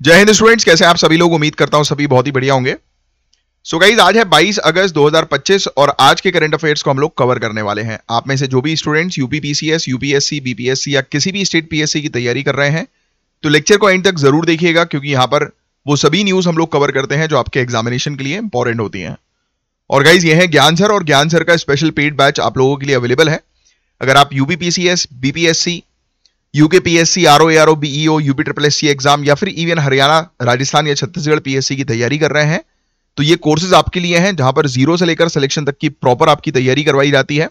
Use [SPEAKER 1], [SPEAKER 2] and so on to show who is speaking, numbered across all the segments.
[SPEAKER 1] जय हिंद स्टूडेंट्स, कैसे हैं आप सभी लोग। उम्मीद करता हूं सभी बहुत ही बढ़िया होंगे। सो गाइस, आज है 22 अगस्त 2025 और आज के करंट अफेयर्स को हम लोग कवर करने वाले हैं। आप में से जो भी students UP PCS, UPSC, BPSC या किसी भी स्टेट पीएससी की तैयारी कर रहे हैं तो लेक्चर को एंड तक जरूर देखिएगा, क्योंकि यहां पर वो सभी न्यूज हम लोग कवर करते हैं जो आपके एग्जामिनेशन के लिए इंपॉर्टेंट होती हैं। और गाइज, ये है ज्ञान सर, और ज्ञान सर का स्पेशल पेड बैच आप लोगों के लिए अवेलेबल है। अगर आप UP PCS, BPSC, UKPSC, RO, BEO, UP triple SC exam या फिर इवन हरियाणा, राजस्थान या छत्तीसगढ़ पीएससी की तैयारी कर रहे हैं तो ये कोर्सेज आपके लिए हैं, जहां पर जीरो से लेकर सिलेक्शन तक की प्रॉपर आपकी तैयारी करवाई जाती है।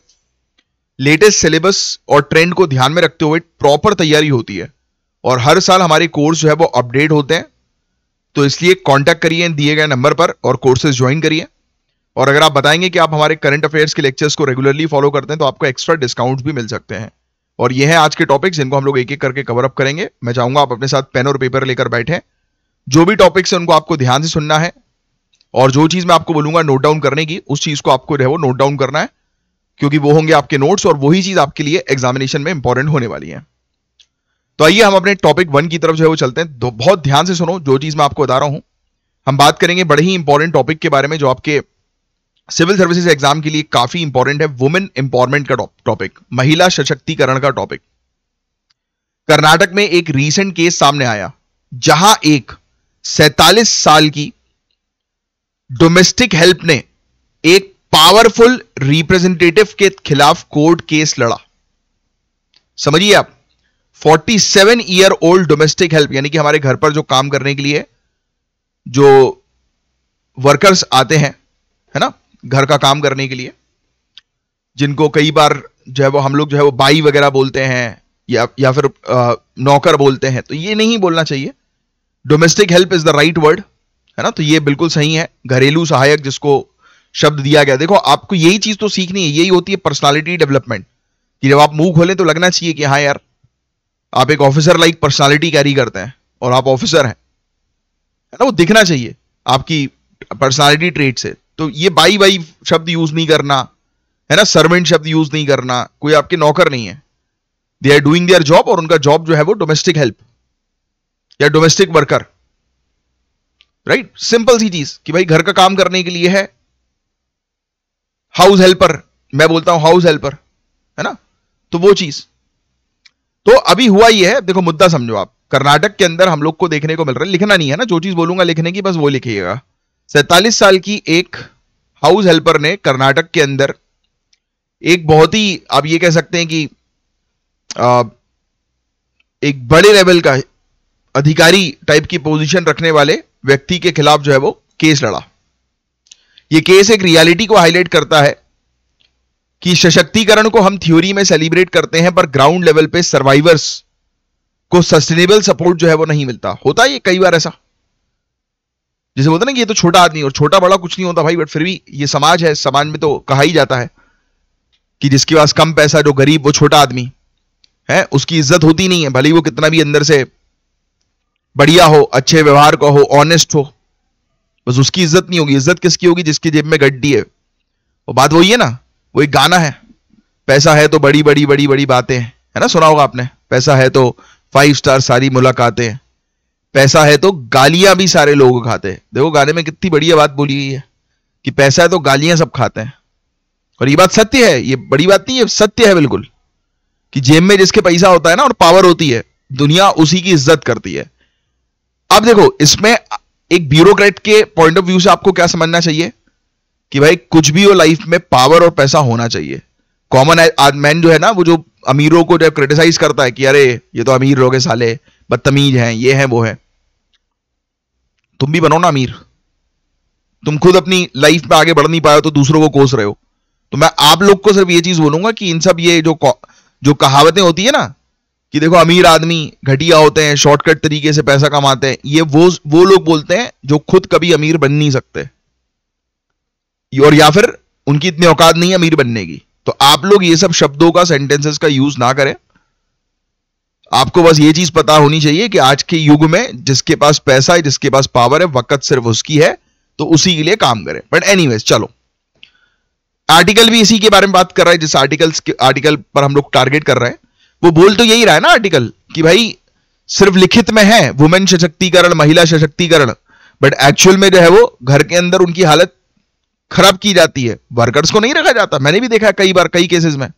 [SPEAKER 1] लेटेस्ट सिलेबस और ट्रेंड को ध्यान में रखते हुए प्रॉपर तैयारी होती है और हर साल हमारे कोर्स जो है वो अपडेट होते हैं। तो इसलिए कांटेक्ट करिए दिए गए नंबर पर और कोर्सेज ज्वाइन करिए। और अगर आप बताएंगे कि आप हमारे करंट अफेयर्स के लेक्चर्स को रेगुलरली फॉलो करते हैं तो आपको एक्स्ट्रा डिस्काउंट भी मिल सकते हैं। और ये है आज के टॉपिक्स, जिनको हम लोग एक एक करके कवर अप करेंगे। मैं चाहूंगा आप अपने साथ पेन और पेपर लेकर बैठे। जो भी टॉपिक्स है उनको आपको ध्यान से सुनना है और जो चीज मैं आपको बोलूंगा नोट डाउन करने की, उस चीज को आपको वो नोट डाउन करना है, क्योंकि वो होंगे आपके नोट्स और वही चीज आपके लिए एग्जामिनेशन में इंपॉर्टेंट होने वाली है। तो आइए हम अपने टॉपिक 1 की तरफ जो है वो चलते हैं। तो बहुत ध्यान से सुनो जो चीज मैं आपको बता रहा हूं। हम बात करेंगे बड़े ही इंपॉर्टेंट टॉपिक के बारे में जो आपके सिविल सर्विसेज एग्जाम के लिए काफी इंपॉर्टेंट है। वुमेन इंपावरमेंट का टॉपिक, महिला सशक्तिकरण का टॉपिक। कर्नाटक में एक रीसेंट केस सामने आया जहां एक 47 साल की डोमेस्टिक हेल्प ने एक पावरफुल रिप्रेजेंटेटिव के खिलाफ कोर्ट केस लड़ा। समझिए आप, 47 ईयर ओल्ड डोमेस्टिक हेल्प, यानी कि हमारे घर पर जो काम करने के लिए जो वर्कर्स आते हैं, है ना, घर का काम करने के लिए, जिनको कई बार जो है वो हम लोग जो है वो बाई वगैरह बोलते हैं या फिर नौकर बोलते हैं, तो ये नहीं बोलना चाहिए। Domestic help is the right word, है ना, तो ये बिल्कुल सही है। घरेलू सहायक जिसको शब्द दिया गया। देखो, आपको यही चीज तो सीखनी है, यही होती है पर्सनालिटी डेवलपमेंट, कि जब आप मुंह खोलें तो लगना चाहिए कि हाँ यार, आप एक ऑफिसर लाइक पर्सनालिटी कैरी करते हैं और आप ऑफिसर हैं, है ना, वो दिखना चाहिए आपकी पर्सनालिटी ट्रेट से। तो ये बाई बाई शब्द यूज नहीं करना, है ना, सर्वेंट शब्द यूज नहीं करना। कोई आपके नौकर नहीं है, they are doing their job, और उनका जॉब जो है वो डोमेस्टिक हेल्प या डोमेस्टिक वर्कर, राइट। सिंपल सी चीज कि भाई घर का काम करने के लिए है। हाउस हेल्पर, मैं बोलता हूं हाउस हेल्पर, है ना, तो वो चीज। तो अभी हुआ ये है, देखो मुद्दा समझो आप। कर्नाटक के अंदर हम लोग को देखने को मिल रहा है, लिखना नहीं है ना, जो चीज बोलूंगा लिखने की, बस वो लिखिएगा। 47 साल की एक हाउस हेल्पर ने कर्नाटक के अंदर एक बहुत ही, आप ये कह सकते हैं कि एक बड़े लेवल का अधिकारी टाइप की पोजीशन रखने वाले व्यक्ति के खिलाफ जो है वो केस लड़ा। ये केस एक रियलिटी को हाईलाइट करता है कि सशक्तिकरण को हम थ्योरी में सेलिब्रेट करते हैं, पर ग्राउंड लेवल पे सर्वाइवर्स को सस्टेनेबल सपोर्ट जो है वो नहीं मिलता। होता है ये कई बार ऐसा, जैसे बोलते ना कि ये तो छोटा आदमी, और छोटा बड़ा कुछ नहीं होता भाई, बट फिर भी ये समाज है, समाज में तो कहा ही जाता है कि जिसके पास कम पैसा, जो गरीब, वो छोटा आदमी है, उसकी इज्जत होती नहीं है, भले ही वो कितना भी अंदर से बढ़िया हो, अच्छे व्यवहार का हो, ऑनेस्ट हो, बस उसकी इज्जत नहीं होगी। इज्जत किसकी होगी? जिसकी जेब में गड्डी है। वो बात वही है ना, वो एक गाना है, पैसा है तो बड़ी बड़ी बड़ी बड़ी बातें, है ना, सुना होगा आपने। पैसा है तो 5 स्टार सारी मुलाकातें, पैसा है तो गालियां भी सारे लोग खाते हैं। देखो गाने में कितनी बढ़िया बात बोली गई है कि पैसा है तो गालियां सब खाते हैं, और ये बात सत्य है, ये बड़ी बात नहीं है, सत्य है बिल्कुल, कि जेब में जिसके पैसा होता है ना और पावर होती है, दुनिया उसी की इज्जत करती है। अब देखो, इसमें एक ब्यूरोक्रेट के पॉइंट ऑफ व्यू से आपको क्या समझना चाहिए कि भाई कुछ भी हो लाइफ में, पावर और पैसा होना चाहिए। कॉमन मैन जो है ना, वो जो अमीरों को जब क्रिटिसाइज करता है कि अरे ये तो अमीर लोग हैं साले, बदतमीज हैं, ये है वो है, तुम भी बनो ना अमीर। तुम खुद अपनी लाइफ में आगे बढ़ नहीं पाए हो तो दूसरों को कोस रहे हो। तो मैं आप लोग को सिर्फ ये चीज बोलूंगा कि इन सब ये जो कहावतें होती है ना कि देखो अमीर आदमी घटिया होते हैं, शॉर्टकट तरीके से पैसा कमाते हैं, ये वो लोग बोलते हैं जो खुद कभी अमीर बन नहीं सकते, और या फिर उनकी इतनी औकात नहीं है अमीर बनने की। तो आप लोग ये सब शब्दों का, सेंटेंसेस का यूज ना करें। आपको बस ये चीज पता होनी चाहिए कि आज के युग में जिसके पास पैसा है, जिसके पास पावर है, वक्त सिर्फ उसकी है, तो उसी के लिए काम करें। बट एनीवेज, चलो, आर्टिकल भी इसी के बारे में बात कर रहा है, जिस आर्टिकल पर हम लोग टारगेट कर रहे हैं। वो बोल तो यही रहा है ना आर्टिकल कि भाई सिर्फ लिखित में है वुमेन सशक्तिकरण, महिला सशक्तिकरण, बट एक्चुअल में जो है वो घर के अंदर उनकी हालत खराब की जाती है, वर्कर्स को नहीं रखा जाता। मैंने भी देखा कई बार, कई केसेस में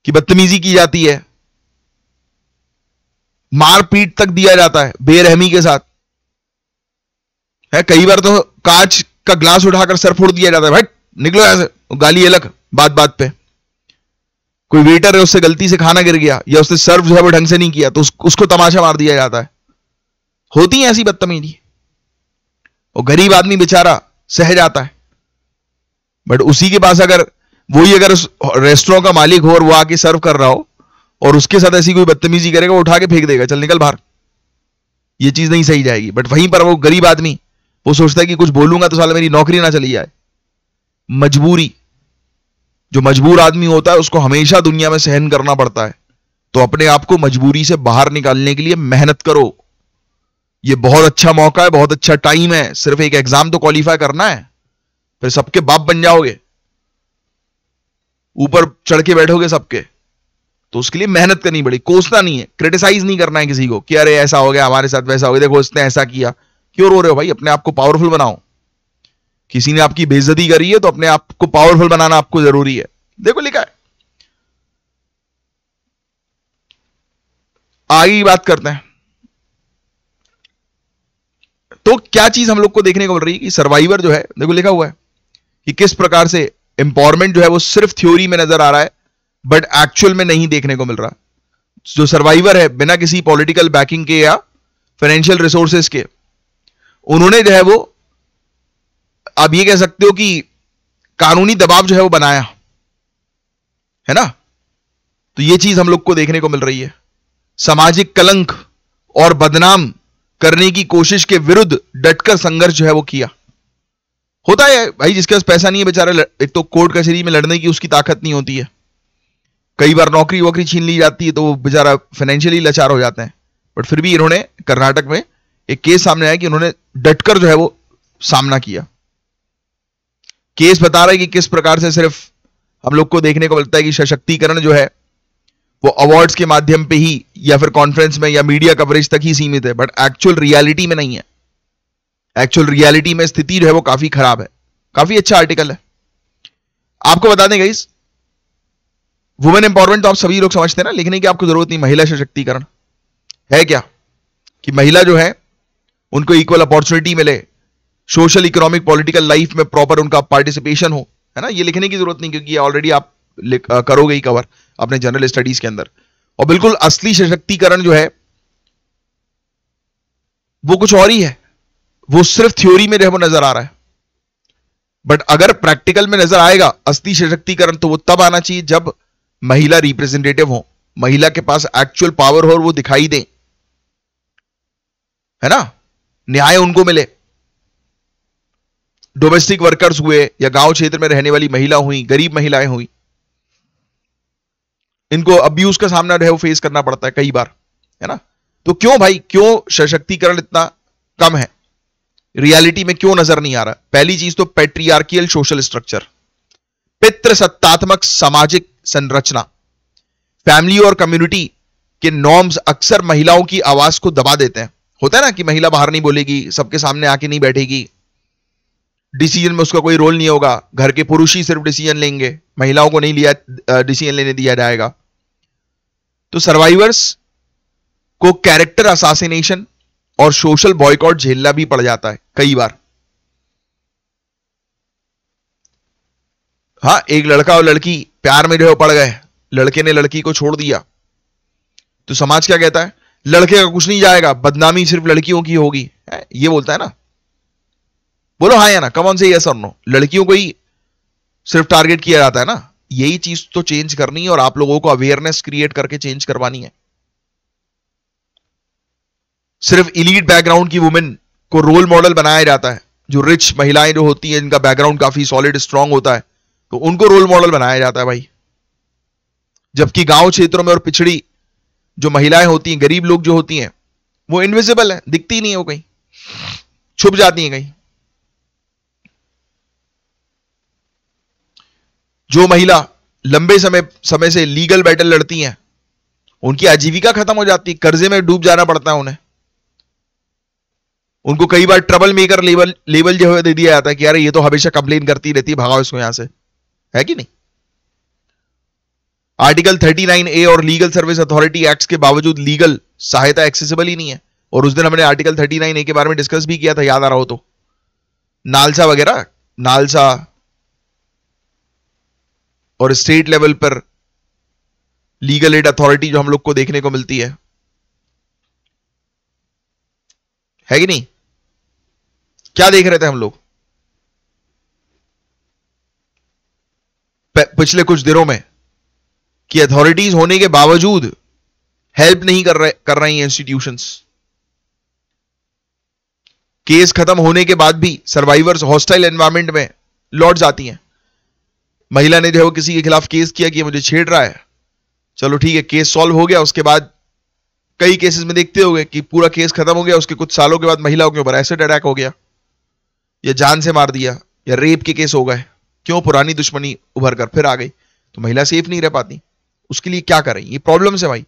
[SPEAKER 1] कि बदतमीजी की जाती है, मारपीट तक दिया जाता है बेरहमी के साथ है। कई बार तो कांच का ग्लास उठाकर सर फोड़ दिया जाता है, भाई निकलो ऐसे, गाली अलग बात बात पे। कोई वेटर है, उससे गलती से खाना गिर गया या उसने सर्व जो है वो ढंग से नहीं किया तो उसको तमाशा मार दिया जाता है। होती है ऐसी बदतमीजी, और गरीब आदमी बेचारा सह जाता है। बट उसी के पास अगर अगर रेस्टोरेंट का मालिक हो और वो आके सर्व कर रहा हो और उसके साथ ऐसी कोई बदतमीजी करेगा, वो उठा के फेंक देगा, चल निकल बाहर, ये चीज नहीं सही जाएगी। बट वहीं पर वो गरीब आदमी वो सोचता है कि कुछ बोलूंगा तो साला मेरी नौकरी ना चली जाए। मजबूरी, जो मजबूर आदमी होता है उसको हमेशा दुनिया में सहन करना पड़ता है। तो अपने आप को मजबूरी से बाहर निकालने के लिए मेहनत करो। ये बहुत अच्छा मौका है, बहुत अच्छा टाइम है। सिर्फ एक एग्जाम तो क्वालिफाई करना है, फिर सबके बाप बन जाओगे, ऊपर चढ़ के बैठोगे सबके। तो उसके लिए मेहनत करनी पड़ी, कोसना नहीं है, क्रिटिसाइज नहीं करना है किसी को कि अरे ऐसा हो गया हमारे साथ, वैसा हो गया, देखो इसने ऐसा किया। क्यों रो रहे हो भाई? अपने आप को पावरफुल बनाओ। किसी ने आपकी बेइज्जती करी है तो अपने आप को पावरफुल बनाना आपको जरूरी है। देखो लिखा है, आगे की बात करते हैं। तो क्या चीज हम लोग को देखने को मिल रही है कि सर्वाइवर जो है, देखो लिखा हुआ है कि किस प्रकार से एम्पावरमेंट जो है वो सिर्फ थ्योरी में नजर आ रहा है बट एक्चुअल में नहीं देखने को मिल रहा। जो सर्वाइवर है बिना किसी पॉलिटिकल बैकिंग के या फाइनेंशियल रिसोर्सेस के, उन्होंने जो है वो, आप ये कह सकते हो कि कानूनी दबाव जो है वो बनाया है ना। तो ये चीज हम लोग को देखने को मिल रही है। सामाजिक कलंक और बदनाम करने की कोशिश के विरुद्ध डटकर संघर्ष जो है वो किया। होता है भाई, जिसके पास पैसा नहीं है बेचारा, एक तो कोर्ट कचहरी में लड़ने की उसकी ताकत नहीं होती है, कई बार नौकरी वोकरी छीन ली जाती है तो वो बेचारा फाइनेंशियली लाचार हो जाते हैं। बट फिर भी इन्होंने कर्नाटक में एक केस सामने आया कि उन्होंने डटकर जो है वो सामना किया। केस बता रहा है कि किस प्रकार से सिर्फ हम लोग को देखने को मिलता है कि सशक्तिकरण जो है वो अवार्ड्स के माध्यम पे ही या फिर कॉन्फ्रेंस में या मीडिया कवरेज तक ही सीमित है, बट एक्चुअल रियलिटी में नहीं है। एक्चुअल रियलिटी में स्थिति जो है वो काफी खराब है। काफी अच्छा आर्टिकल है। आपको बता दें गाइस, वुमेन एम्पावरमेंट तो आप सभी लोग समझते हैं ना, लिखने की आपको जरूरत नहीं। महिला सशक्तिकरण है क्या कि महिला जो है उनको इक्वल अपॉर्चुनिटी मिले, सोशल इकोनॉमिक पॉलिटिकल लाइफ में प्रॉपर उनका पार्टिसिपेशन हो, है ना। ये लिखने की जरूरत नहीं क्योंकि ऑलरेडी आप करोगे ही कवर अपने जनरल स्टडीज के अंदर। और बिल्कुल असली सशक्तिकरण जो है वो कुछ और ही है, वो सिर्फ थ्योरी में जो है वो नजर आ रहा है। बट अगर प्रैक्टिकल में नजर आएगा असली सशक्तिकरण तो वो तब आना चाहिए जब महिला रिप्रेजेंटेटिव हो, महिला के पास एक्चुअल पावर हो और वो दिखाई दे, है ना, न्याय उनको मिले। डोमेस्टिक वर्कर्स हुए या गांव क्षेत्र में रहने वाली महिला हुई, गरीब महिलाएं हुई, इनको अब्यूज का सामना जो है वो फेस करना पड़ता है कई बार, है ना। तो क्यों भाई, क्यों सशक्तिकरण इतना कम है, रियलिटी में क्यों नजर नहीं आ रहा? पहली चीज तो पैट्रियार्कियल सोशल स्ट्रक्चर, पितृसत्तात्मक सामाजिक संरचना, फैमिली और कम्युनिटी के नॉर्म्स अक्सर महिलाओं की आवाज को दबा देते हैं। होता है ना कि महिला बाहर नहीं बोलेगी, सबके सामने आके नहीं बैठेगी, डिसीजन में उसका कोई रोल नहीं होगा, घर के पुरुष ही सिर्फ डिसीजन लेंगे, महिलाओं को नहीं लिया डिसीजन लेने दिया जाएगा। तो सर्वाइवर्स को कैरेक्टर असासिनेशन और सोशल बॉयकॉट झेलना भी पड़ जाता है कई बार। हाँ, एक लड़का और लड़की प्यार में जो पड़ गए, लड़के ने लड़की को छोड़ दिया, तो समाज क्या कहता है? लड़के का कुछ नहीं जाएगा, बदनामी सिर्फ लड़कियों की होगी, ये बोलता है ना। बोलो हाँ या ना, कम ऑन से यस और नो। लड़कियों को ही सिर्फ टारगेट किया जाता है ना। यही चीज तो चेंज करनी है और आप लोगों को अवेयरनेस क्रिएट करके चेंज करवानी है। सिर्फ इलीट बैकग्राउंड की वुमेन को रोल मॉडल बनाया जाता है, जो रिच महिलाएं जो होती हैं जिनका बैकग्राउंड काफी सॉलिड स्ट्रांग होता है, तो उनको रोल मॉडल बनाया जाता है भाई। जबकि गांव क्षेत्रों में और पिछड़ी जो महिलाएं होती हैं, गरीब लोग जो होती हैं, वो इनविजिबल है, दिखती नहीं है, वो कहीं छुप जाती हैं कहीं। जो महिला लंबे समय से लीगल बैटल लड़ती हैं उनकी आजीविका खत्म हो जाती है, कर्जे में डूब जाना पड़ता है उन्हें। उनको कई बार ट्रबल मेकर लेवल जो है दे दिया जाता है कि यार ये तो हमेशा कंप्लेन करती रहती है, भगाओ इसको यहां से, है कि नहीं। आर्टिकल 39A और लीगल सर्विस अथॉरिटी एक्ट के बावजूद लीगल सहायता एक्सेसिबल ही नहीं है। और उस दिन हमने आर्टिकल 39A के बारे में डिस्कस भी किया था, याद आ रहा हो तो। नालसा वगैरह, नालसा और स्टेट लेवल पर लीगल एड अथॉरिटी जो हम लोग को देखने को मिलती है कि नहीं। क्या देख रहे थे हम लोग पिछले कुछ दिनों में कि अथॉरिटीज होने के बावजूद हेल्प नहीं कर रही इंस्टीट्यूशंस। केस खत्म होने के बाद भी सर्वाइवर्स हॉस्टाइल एनवायरनमेंट में लौट जाती हैं। महिला ने जो है किसी के खिलाफ केस किया कि मुझे छेड़ रहा है, चलो ठीक है, केस सॉल्व हो गया। उसके बाद कई केसेस में देखते होंगे कि पूरा केस खत्म हो गया, उसके कुछ सालों के बाद महिलाओं के ऊपर एसिड अटैक हो गया, या जान से मार दिया, या रेप के केस हो गए। क्यों? पुरानी दुश्मनी उभर कर फिर आ गई, तो महिला सेफ नहीं रह पाती। उसके लिए क्या करें? ये प्रॉब्लम्स है भाई।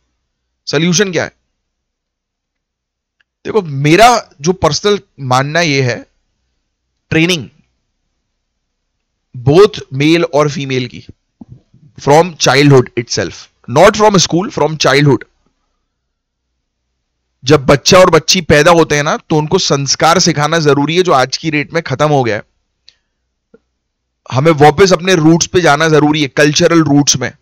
[SPEAKER 1] सोल्यूशन क्या है? देखो, मेरा जो पर्सनल मानना यह है, ट्रेनिंग बोथ मेल और फीमेल की from childhood itself, not from school, from childhood. जब बच्चा और बच्ची पैदा होते हैं ना, तो उनको संस्कार सिखाना जरूरी है, जो आज की डेट में खत्म हो गया है। हमें वापस अपने रूट्स पे जाना जरूरी है, कल्चरल रूट्स में।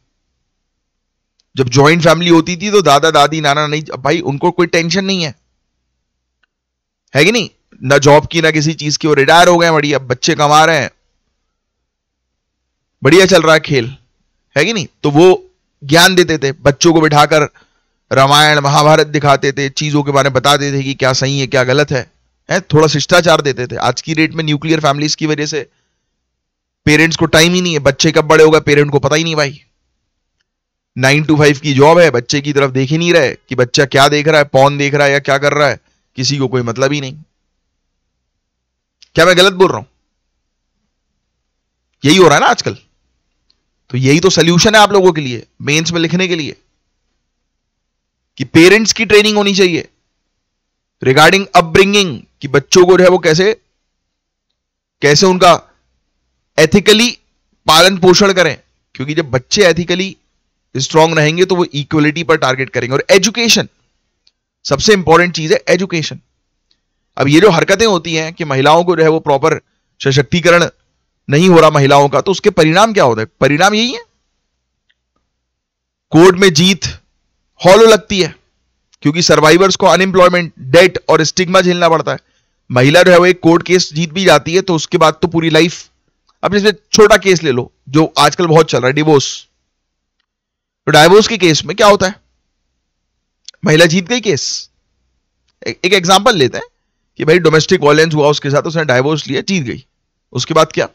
[SPEAKER 1] जब जॉइंट फैमिली होती थी तो दादा दादी नाना नहीं, भाई उनको कोई टेंशन नहीं है कि नहीं, ना जॉब की ना किसी चीज की, वो रिटायर हो गए, बढ़िया बच्चे कमा रहे हैं, बढ़िया चल रहा है खेल, है कि नहीं। तो वो ज्ञान देते थे, बच्चों को बिठाकर रामायण महाभारत दिखाते थे, चीजों के बारे में बताते थे कि क्या सही है क्या गलत है, थोड़ा शिष्टाचार देते थे। आज की डेट में न्यूक्लियर फैमिलीज की वजह से पेरेंट्स को टाइम ही नहीं है, बच्चे कब बड़े हो गए पेरेंट को पता ही नहीं भाई। 9 to 5 की जॉब है, बच्चे की तरफ देख ही नहीं रहे कि बच्चा क्या देख रहा है, पॉर्न देख रहा है या क्या कर रहा है, किसी को कोई मतलब ही नहीं। क्या मैं गलत बोल रहा हूं? यही हो रहा है ना आजकल। तो यही तो सोल्यूशन है आप लोगों के लिए मेंस में लिखने के लिए, कि पेरेंट्स की ट्रेनिंग होनी चाहिए रिगार्डिंग अपब्रिंगिंग, कि बच्चों को जो है वो कैसे उनका एथिकली पालन पोषण करें। क्योंकि जब बच्चे एथिकली स्ट्रांग रहेंगे तो वो इक्वलिटी पर टारगेट करेंगे। और एजुकेशन सबसे इंपॉर्टेंट चीज है, एजुकेशन। अब ये जो हरकतें होती हैं कि महिलाओं को जो है वो प्रॉपर सशक्तिकरण नहीं हो रहा महिलाओं का, तो उसके परिणाम क्या होता है? परिणाम यही है, कोर्ट में जीत हॉलो लगती है, क्योंकि सर्वाइवर्स को अनएम्प्लॉयमेंट, डेट और स्टिग्मा झेलना पड़ता है। महिला जो है वो एक कोर्ट केस जीत भी जाती है तो उसके बाद तो पूरी लाइफ, अब जैसे छोटा केस ले लो जो आजकल बहुत चल रहा है, डिवोर्स। तो डाइवोर्स के केस में क्या होता है? महिला जीत गई केस। एक एग्जांपल लेते हैं कि भाई डोमेस्टिक वायलेंस हुआ उसके साथ, उसने डाइवोर्स लिया, जीत गई। उसके बाद क्या?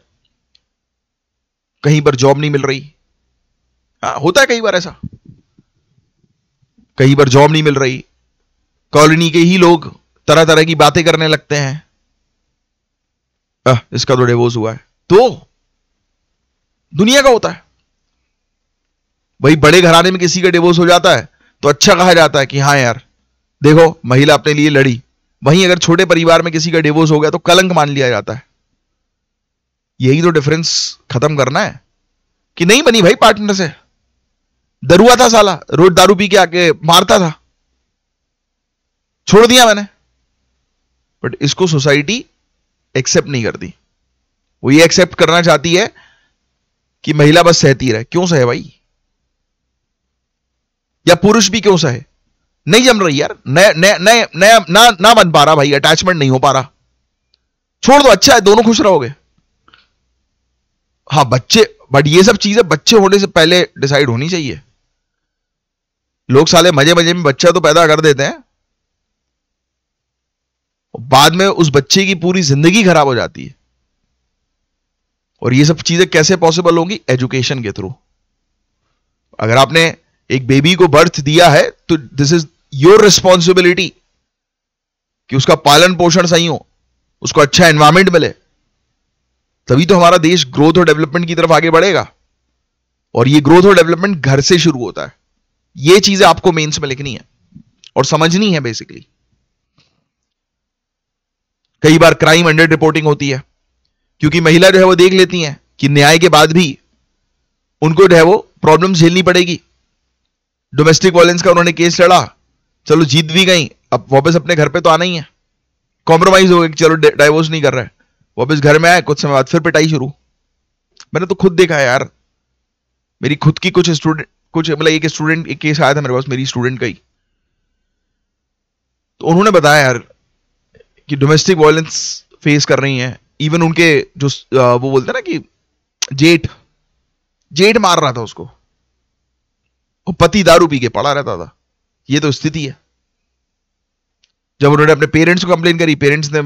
[SPEAKER 1] कहीं पर जॉब नहीं मिल रही। हाँ, होता है कई बार ऐसा, कहीं पर जॉब नहीं मिल रही, कॉलोनी के ही लोग तरह तरह की बातें करने लगते हैं, इसका तो डिवोर्स हुआ है। तो दुनिया का होता है भाई, बड़े घराने में किसी का डिवोर्स हो जाता है तो अच्छा कहा जाता है कि हाँ यार देखो महिला अपने लिए लड़ी। वहीं अगर छोटे परिवार में किसी का डिवोर्स हो गया तो कलंक मान लिया जाता है। यही तो डिफरेंस खत्म करना है कि नहीं बनी भाई पार्टनर से, दरुआ था साला, रोज दारू पी के आके मारता था, छोड़ दिया मैंने। बट इसको सोसाइटी एक्सेप्ट नहीं करती। वो ये एक्सेप्ट करना चाहती है कि महिला बस सहती रहे। क्यों सहे भाई? या पुरुष भी क्यों सहे? नहीं जम रही यार, नया ना बन पा रहा भाई, अटैचमेंट नहीं हो पा रहा, छोड़ दो, अच्छा है, दोनों खुश रहोगे। हाँ बच्चे, बट ये सब चीजें बच्चे होने से पहले डिसाइड होनी चाहिए। लोग साले मजे मजे में बच्चा तो पैदा कर देते हैं, बाद में उस बच्चे की पूरी जिंदगी खराब हो जाती है। और ये सब चीजें कैसे पॉसिबल होंगी? एजुकेशन के थ्रू। अगर आपने एक बेबी को बर्थ दिया है तो दिस इज योर रिस्पॉन्सिबिलिटी कि उसका पालन पोषण सही हो, उसको अच्छा एनवायरमेंट मिले, तभी तो हमारा देश ग्रोथ और डेवलपमेंट की तरफ आगे बढ़ेगा। और ये ग्रोथ और डेवलपमेंट घर से शुरू होता है। ये चीजें आपको मेंस में लिखनी है और समझनी है बेसिकली। कई बार क्राइम अंडर रिपोर्टिंग होती है क्योंकि महिला जो है वो देख लेती हैं कि न्याय के बाद भी उनको जो है वो प्रॉब्लम झेलनी पड़ेगी। डोमेस्टिक वायलेंस का उन्होंने केस लड़ा, चलो जीत भी गई, अब वापस अपने घर पे तो आना ही है। कॉम्प्रोमाइज हो गया कि चलो डाइवोर्स नहीं कर रहा है, वापस घर में आए, कुछ समय बाद फिर पिटाई शुरू। मैंने तो खुद देखा है यार, मेरी खुद की कुछ स्टूडेंट, कुछ मतलब एक केस आया था मेरे पास मेरी स्टूडेंट का ही, तो उन्होंने बताया यार कि डोमेस्टिक वायलेंस फेस कर रही हैं। इवन उनके जो वो बोलते हैं ना कि जेठ मार रहा था उसको, वो पति दारू पी के पड़ा रहता था। ये तो स्थिति है। जब उन्होंने अपने पेरेंट्स को कंप्लेन करी, पेरेंट्स ने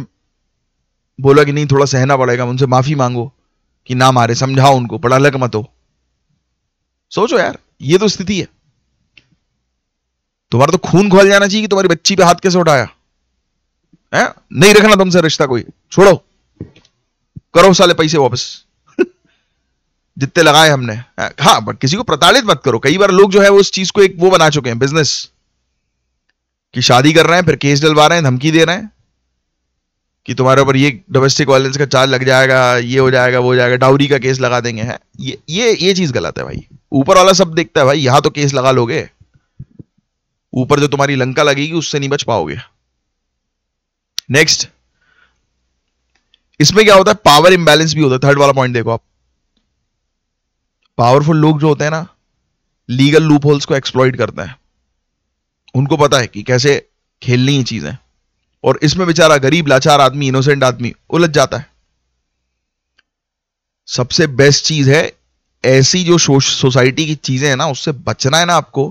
[SPEAKER 1] बोला कि नहीं थोड़ा सहना पड़ेगा, उनसे माफी मांगो कि ना मारे, समझाओ उनको, पढ़ा लग मत हो। सोचो यार, ये तो स्थिति है। तुम्हारा तो खून खोल जाना चाहिए कि तुम्हारी बच्ची पे हाथ कैसे उठाया है। नहीं रखना तुमसे रिश्ता, कोई छोड़ो, करो साले पैसे वापस जितने लगाए हमने। हाँ, बट किसी को प्रताड़ित मत करो। कई बार लोग जो है वो उस चीज को एक वो बना चुके हैं बिजनेस, कि शादी कर रहे हैं फिर केस डलवा रहे हैं, धमकी दे रहे हैं कि तुम्हारे ऊपर ये डोमेस्टिक वायलेंस का चार्ज लग जाएगा, ये हो जाएगा, वो हो जाएगा, डाउरी का केस लगा देंगे। है ये चीज गलत है भाई। ऊपर वाला सब देखता है भाई, यहां तो केस लगा लोगे, ऊपर जो तुम्हारी लंका लगेगी उससे नहीं बच पाओगे। नेक्स्ट, इसमें क्या होता है, पावर इंबैलेंस भी होता है। थर्ड वाला पॉइंट देखो आप, पावरफुल लोग जो होते हैं ना, लीगल लूप होल्स को एक्सप्लॉइट करते हैं। उनको पता है कि कैसे खेलनी ये चीजें, और इसमें बेचारा गरीब लाचार आदमी, इनोसेंट आदमी उलझ जाता है। सबसे बेस्ट चीज है ऐसी जो सोसाइटी की चीजें हैं ना, उससे बचना है ना आपको,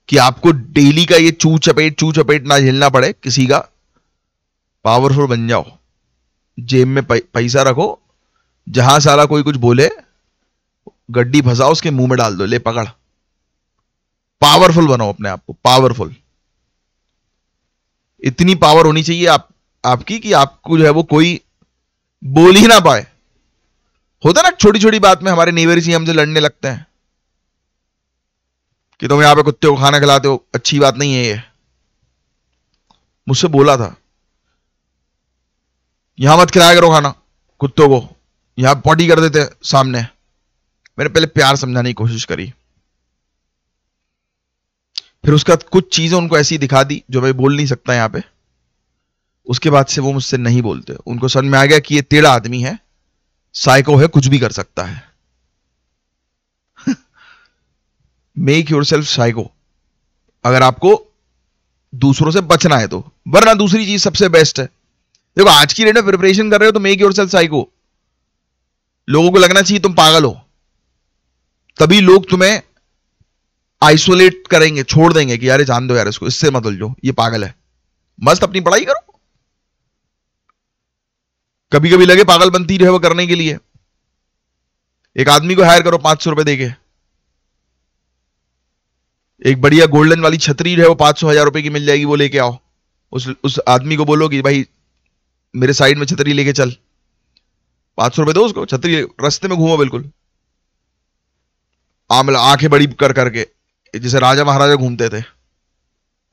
[SPEAKER 1] कि आपको डेली का ये चू चपेट ना झेलना पड़े किसी का। पावरफुल बन जाओ, जेब में पैसा रखो, जहां साला कोई कुछ बोले गड्डी फंसाओ उसके मुंह में डाल दो, ले पकड़। पावरफुल बनाओ अपने आप को, पावरफुल। इतनी पावर होनी चाहिए आपकी कि आपको जो है वो कोई बोल ही ना पाए। होता ना छोटी छोटी बात में हमारे नेबर्स ही हमसे लड़ने लगते हैं कि तुम यहां पे कुत्ते को खाना खिलाते हो, अच्छी बात नहीं है ये। मुझसे बोला था, यहां मत खिलाया करो खाना कुत्तों को, यहां पॉटी कर देते सामने। मैंने पहले प्यार समझाने की कोशिश करी, फिर उसके बाद कुछ चीजें उनको ऐसी दिखा दी जो मैं बोल नहीं सकता यहां पे। उसके बाद से वो मुझसे नहीं बोलते। उनको समझ में आ गया कि ये टेढ़ा आदमी है, साइको है, कुछ भी कर सकता है। मेक योरसेल्फ साइको अगर आपको दूसरों से बचना है तो, वरना दूसरी चीज सबसे बेस्ट है। देखो आज की डेट में प्रिपरेशन कर रहे हो तो मेक योरसेल्फ साइको। लोगों को लगना चाहिए तुम पागल हो, तभी लोग तुम्हें आइसोलेट करेंगे, छोड़ देंगे कि यार जान दो यार इसको, इससे मत उलझो, ये पागल है, मस्त अपनी पढ़ाई करो। कभी कभी लगे पागल बनती रहे वो करने के लिए, एक आदमी को हायर करो 500 रुपए देके, एक बढ़िया गोल्डन वाली छतरी है वो 500-1000 रुपए की मिल जाएगी, वो लेके आओ। उस आदमी को बोलो कि भाई मेरे साइड में छतरी लेके चल, 500 रुपए दो उसको, छतरी रास्ते में घूमो बिल्कुल आमला, आंखें बड़ी कर करके, जैसे राजा महाराजा घूमते थे।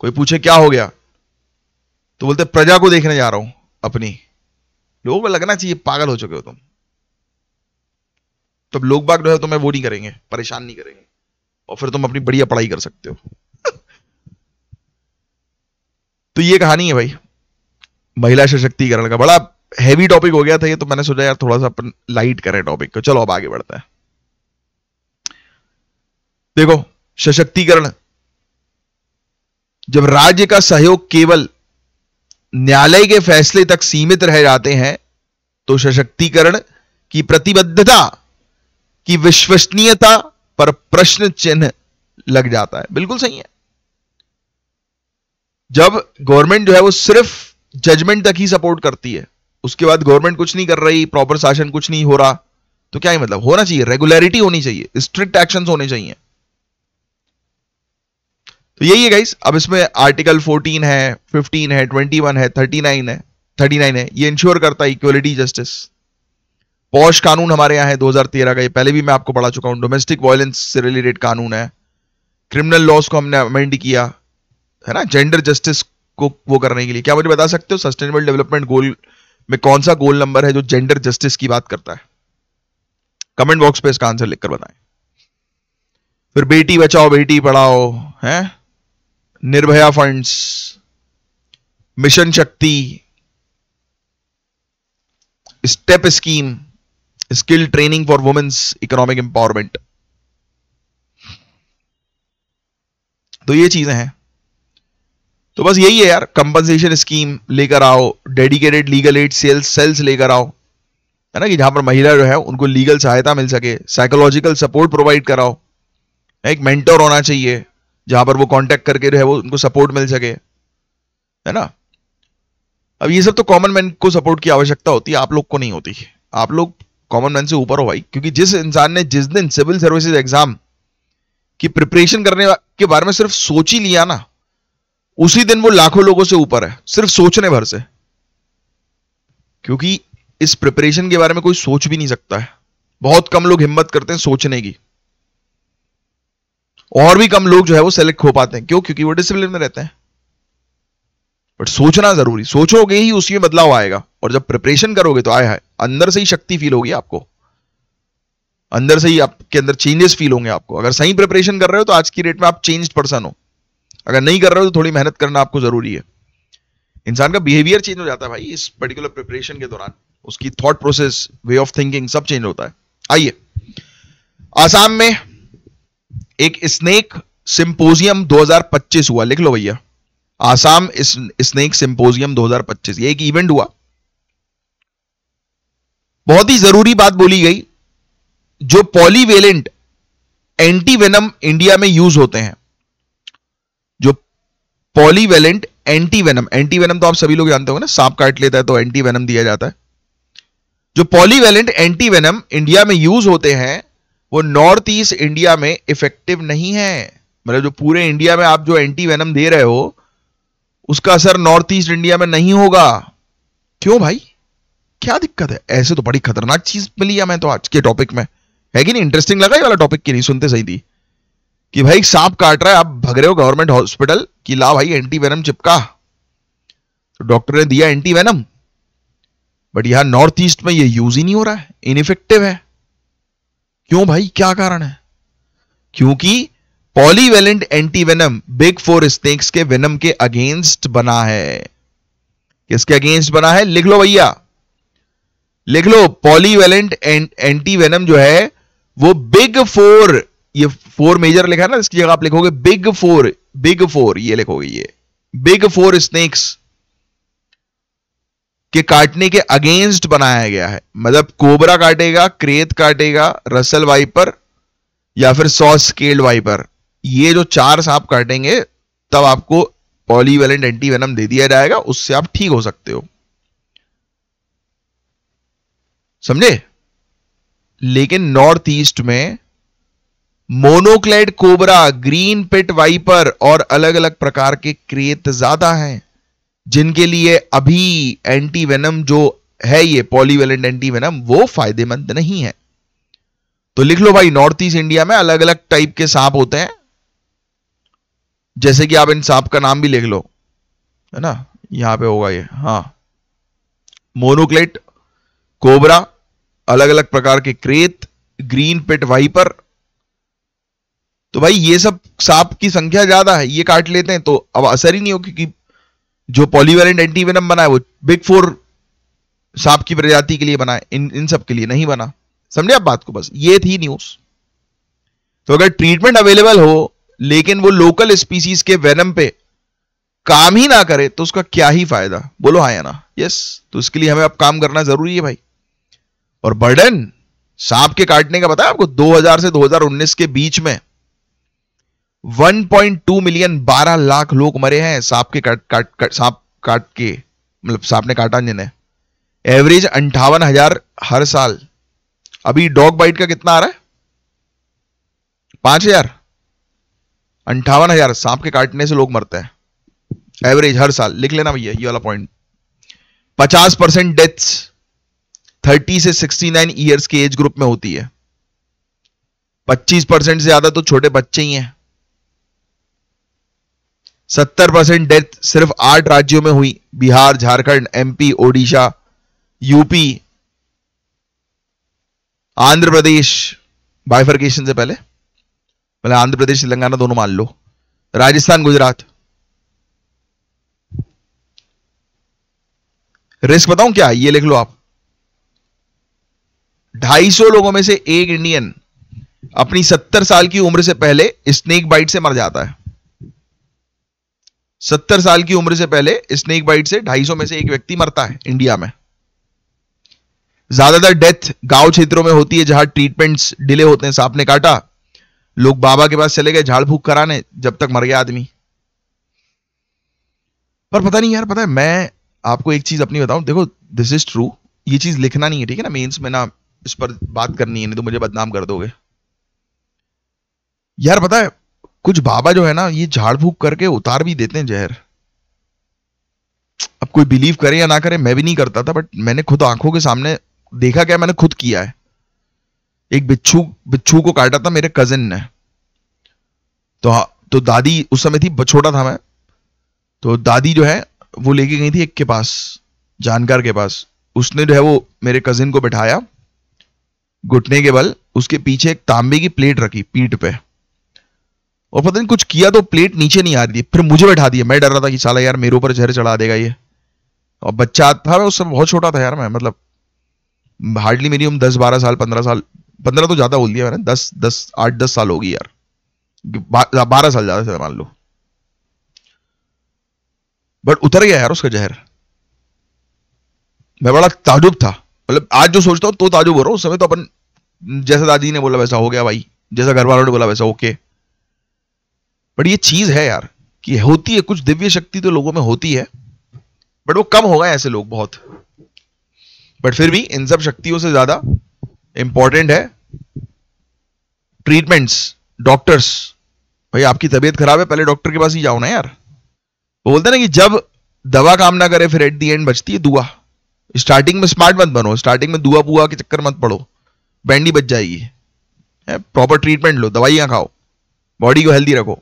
[SPEAKER 1] कोई पूछे क्या हो गया तो बोलते प्रजा को देखने जा रहा हूं अपनी। लोगों को लगना चाहिए पागल हो चुके हो तुम, तब लोग बाग जो है तुम्हें वो नहीं करेंगे, परेशान नहीं करेंगे, और फिर तुम अपनी बढ़िया पढ़ाई कर सकते हो। तो ये कहानी है भाई महिला सशक्तिकरण का। बड़ा हैवी टॉपिक हो गया था ये, तो मैंने सोचा यार थोड़ा सा अपन लाइट करें टॉपिक को। चलो अब आगे बढ़ते हैं। देखो सशक्तिकरण, जब राज्य का सहयोग केवल न्यायालय के फैसले तक सीमित रह जाते हैं तो सशक्तिकरण की प्रतिबद्धता की विश्वसनीयता पर प्रश्न चिन्ह लग जाता है। बिल्कुल सही है। जब गवर्नमेंट जो है वो सिर्फ जजमेंट तक ही सपोर्ट करती है, उसके बाद गवर्नमेंट कुछ नहीं कर रही, प्रॉपर शासन कुछ नहीं हो रहा, तो क्या ही मतलब। होना चाहिए, रेगुलरिटी होनी चाहिए, स्ट्रिक्ट एक्शंस होने चाहिए। तो यही है गाइस। अब इसमें आर्टिकल 14 है, 15 है, 21 है, 39 है। ये इंश्योर करता है इक्वलिटी, जस्टिस। पॉश कानून हमारे यहाँ है 2013 का, ये पहले भी मैं आपको पढ़ा चुका हूं। डोमेस्टिक वायलेंस से रिलेटेड कानून है। क्रिमिनल लॉस को हमने अमेंड किया, है ना, जेंडर जस्टिस को वो करने के लिए। क्या मुझे बता सकते हो सस्टेनेबल डेवलपमेंट गोल में कौन सा गोल नंबर है जो जेंडर जस्टिस की बात करता है? कमेंट बॉक्स पे इसका आंसर लिखकर बताएं। फिर बेटी बचाओ बेटी पढ़ाओ, है, Nirbhaya funds, mission Shakti, step scheme, skill training for women's economic empowerment. तो ये चीजें हैं। तो बस यही है यार, कंपनसेशन स्कीम लेकर आओ, डेडिकेटेड लीगल एड सेल्स लेकर आओ, है ना, कि जहां पर महिला जो है उनको लीगल सहायता मिल सके, साइकोलॉजिकल सपोर्ट प्रोवाइड कराओ, एक मेंटर होना चाहिए जहां पर वो कांटेक्ट करके जो है वो उनको सपोर्ट मिल सके, है ना। अब ये सब तो कॉमन मैन को सपोर्ट की आवश्यकता होती है, आप लोग को नहीं होती। आप लोग कॉमन मैन से ऊपर हो भाई, क्योंकि जिस इंसान ने जिस दिन सिविल सर्विसेज एग्जाम की प्रिपरेशन करने के बारे में सिर्फ सोच ही लिया ना, उसी दिन वो लाखों लोगों से ऊपर है, सिर्फ सोचने भर से। क्योंकि इस प्रिपरेशन के बारे में कोई सोच भी नहीं सकता है, बहुत कम लोग हिम्मत करते हैं सोचने की, और भी कम लोग जो है वो सेलेक्ट हो पाते हैं। क्यों? क्योंकि वो डिसिप्लिन में रहते हैं। बट सोचना जरूरी, सोचोगे ही उसी में बदलाव आएगा। और जब प्रिपरेशन करोगे तो आए है अंदर से ही शक्ति फील होगी आपको, अंदर से ही आपके अंदर चेंजेस फील होंगे आपको। अगर सही प्रिपरेशन कर रहे हो तो आज की डेट में आप चेंज्ड पर्सन हो, अगर नहीं कर रहे हो तो थोड़ी मेहनत करना आपको जरूरी है। इंसान का बिहेवियर चेंज हो जाता है भाई इस पर्टिकुलर प्रिपरेशन के दौरान, उसकी thought process, way of thinking सब चेंज होता है। आइए, आसाम में एक स्नेक सिंपोजियम 2025 हुआ, लिख लो भैया, आसाम स्नेक सिंपोजियम 2025, ये एक इवेंट हुआ। बहुत ही जरूरी बात बोली गई, जो पॉलीवेलेंट एंटीवेनम इंडिया में यूज होते हैं, जो पॉलीवेलेंट एंटीवेनम, एंटीवेनम तो आप सभी लोग जानते हो ना, सांप काट लेता है तो एंटीवेनम दिया जाता है। जो पॉलीवेलेंट एंटीवेनम इंडिया में यूज होते हैं वो नॉर्थ ईस्ट इंडिया में इफेक्टिव नहीं है। मतलब जो पूरे इंडिया में आप जो एंटीवेनम दे रहे हो उसका असर नॉर्थ ईस्ट इंडिया में नहीं होगा। क्यों भाई, क्या दिक्कत है? ऐसे तो बड़ी खतरनाक चीज मिली है मैं तो आज के टॉपिक में, है कि नहीं? इंटरेस्टिंग लगा ये वाला टॉपिक की नहीं? सुनते सही थी कि भाई सांप काट रहा है, आप भग रहे हो गवर्नमेंट हॉस्पिटल कि ला भाई एंटीवेनम चिपका, तो डॉक्टर ने दिया एंटीवेनम, बट यहां नॉर्थ ईस्ट में ये यूज ही नहीं हो रहा है, इनइफेक्टिव है। क्यों भाई, क्या कारण है? क्योंकि polyvalent antivenom big four snakes के वेनम के अगेंस्ट बना है। किसके अगेंस्ट बना है? लिख लो भैया, लिख लो, पॉलीवेलेंट एंटीवेनम जो है वो बिग फोर, ये फोर मेजर लिखा है ना, इसकी जगह आप लिखोगे बिग फोर, बिग फोर ये लिखोगे, ये बिग फोर स्नेक्स के काटने के अगेंस्ट बनाया गया है। मतलब कोबरा काटेगा, क्रेत काटेगा, रसल वाइपर या फिर सॉस स्केल्ड वाइपर, ये जो चार सांप काटेंगे तब आपको पॉलीवेलेंट एंटीवेनम दे दिया जाएगा, उससे आप ठीक हो सकते हो, समझे? लेकिन नॉर्थ ईस्ट में मोनोक्लेड कोबरा, ग्रीन पिट वाइपर और अलग अलग प्रकार के क्रेत ज्यादा हैं जिनके लिए अभी एंटीवेनम जो है ये पॉलीवेलेंट एंटीवेनम वो फायदेमंद नहीं है। तो लिख लो भाई, नॉर्थ ईस्ट इंडिया में अलग अलग टाइप के सांप होते हैं, जैसे कि आप इन सांप का नाम भी लिख लो, है ना, यहां पे होगा ये, हाँ, मोनोक्लेट कोबरा, अलग अलग प्रकार के क्रेत, ग्रीन पिट वाइपर। तो भाई ये सब सांप की संख्या ज्यादा है, ये काट लेते हैं तो अब असर ही नहीं हो, क्योंकि जो पॉलीवेलेंट एंटीवेनम बना है वो बिग फोर सांप की प्रजाति के लिए बना है, इन सब के लिए नहीं बना। समझे आप बात को? बस ये थी न्यूज। तो अगर ट्रीटमेंट अवेलेबल हो लेकिन वो लोकल स्पीसीज के वेनम पे काम ही ना करे तो उसका क्या ही फायदा? बोलो हाँ या ना? यस। तो इसके लिए हमें अब काम करना जरूरी है भाई। और बर्डन सांप के काटने का पता है आपको? 2000 से 2019 के बीच में 1.2 मिलियन, 12 लाख लोग मरे हैं सांप के सांप काट के, मतलब सांप ने काटा जिन्हें। एवरेज 58,000 हर साल। अभी डॉग बाइट का कितना आ रहा है? 5,000। 58,000 सांप के काटने से लोग मरते हैं एवरेज हर साल। लिख लेना भैया ये वाला पॉइंट। 50% डेथ्स 30 से 69 ईयर्स के एज ग्रुप में होती है। 25% से ज्यादा तो छोटे बच्चे ही हैं। 70% डेथ सिर्फ 8 राज्यों में हुई, Bihar, Jharkhand, MP, Odisha, UP, Andhra Pradesh, bifurcation से पहले, मतलब आंध्र प्रदेश तेलंगाना दोनों मान लो, राजस्थान, गुजरात। रिस्क बताऊं क्या, ये लिख लो आप। 250 लोगों में से एक इंडियन अपनी 70 साल की उम्र से पहले स्नेक बाइट से मर जाता है। 70 साल की उम्र से पहले स्नेक बाइट से 250 में से एक व्यक्ति मरता है इंडिया में। ज्यादातर डेथ गांव क्षेत्रों में होती है जहां ट्रीटमेंट्स डिले होते हैं। सांप ने काटा, लोग बाबा के पास चले गए झाड़ फूक कराने, जब तक मर गया आदमी। पर पता नहीं यार, पता है मैं आपको एक चीज अपनी बताऊं, देखो दिस इज ट्रू, ये चीज लिखना नहीं है, ठीक है ना, मेंस में ना इस पर बात करनी है, नहीं तो मुझे बदनाम कर दोगे यार। पता है कुछ बाबा जो है ना, ये झाड़ फूक करके उतार भी देते हैं जहर। अब कोई बिलीव करे या ना करे, मैं भी नहीं करता था, बट मैंने खुद आंखों के सामने देखा, क्या मैंने खुद किया है। एक बिच्छू को काटा था मेरे कजिन ने, तो दादी उस समय थी, छोटा था मैं, तो दादी जो है वो लेके गई थी एक के पास, जानकार के पास। उसने जो है वो मेरे कजिन को बैठाया घुटने के बल, उसके पीछे एक तांबे की प्लेट रखी पीठ पे, और पता नहीं कुछ किया तो प्लेट नीचे नहीं आ रही थी। फिर मुझे बैठा दिया, मैं डर रहा था कि साला यार मेरे ऊपर जहर चढ़ा देगा ये। और बच्चा था मैं उस समय, बहुत छोटा था यार मैं, मतलब हार्डली मेरी उम्र 10-12 साल, 15 साल, 15 तो ज्यादा बोल दिया मैंने, 8-10 साल होगी यार, 12 साल ज्यादा से मान लो। बट उतर गया यार उसका जहर। मैं बड़ा ताजुब था, मतलब आज जो सोचता हूं तो ताजुब हो रहा हूं, उस समय तो अपन जैसा दादी ने बोला वैसा हो गया भाई, जैसा घर वालों ने बोला वैसा ओके। बट ये चीज है यार कि होती है कुछ दिव्य शक्ति तो लोगों में होती है, बट वो कम हो गए ऐसे लोग बहुत। बट फिर भी इन सब शक्तियों से ज्यादा इंपॉर्टेंट है ट्रीटमेंट्स, डॉक्टर्स। भाई आपकी तबीयत खराब है, पहले डॉक्टर के पास ही जाओ ना यार। वो बोलते हैं ना कि जब दवा काम ना करे फिर एट दी एंड बचती है दुआ। स्टार्टिंग में स्मार्ट मत बनो, स्टार्टिंग में दुआ पुआ के चक्कर मत पड़ो, बैंडी बच जाएगी। प्रॉपर ट्रीटमेंट लो, दवाइयां खाओ, बॉडी को हेल्दी रखो।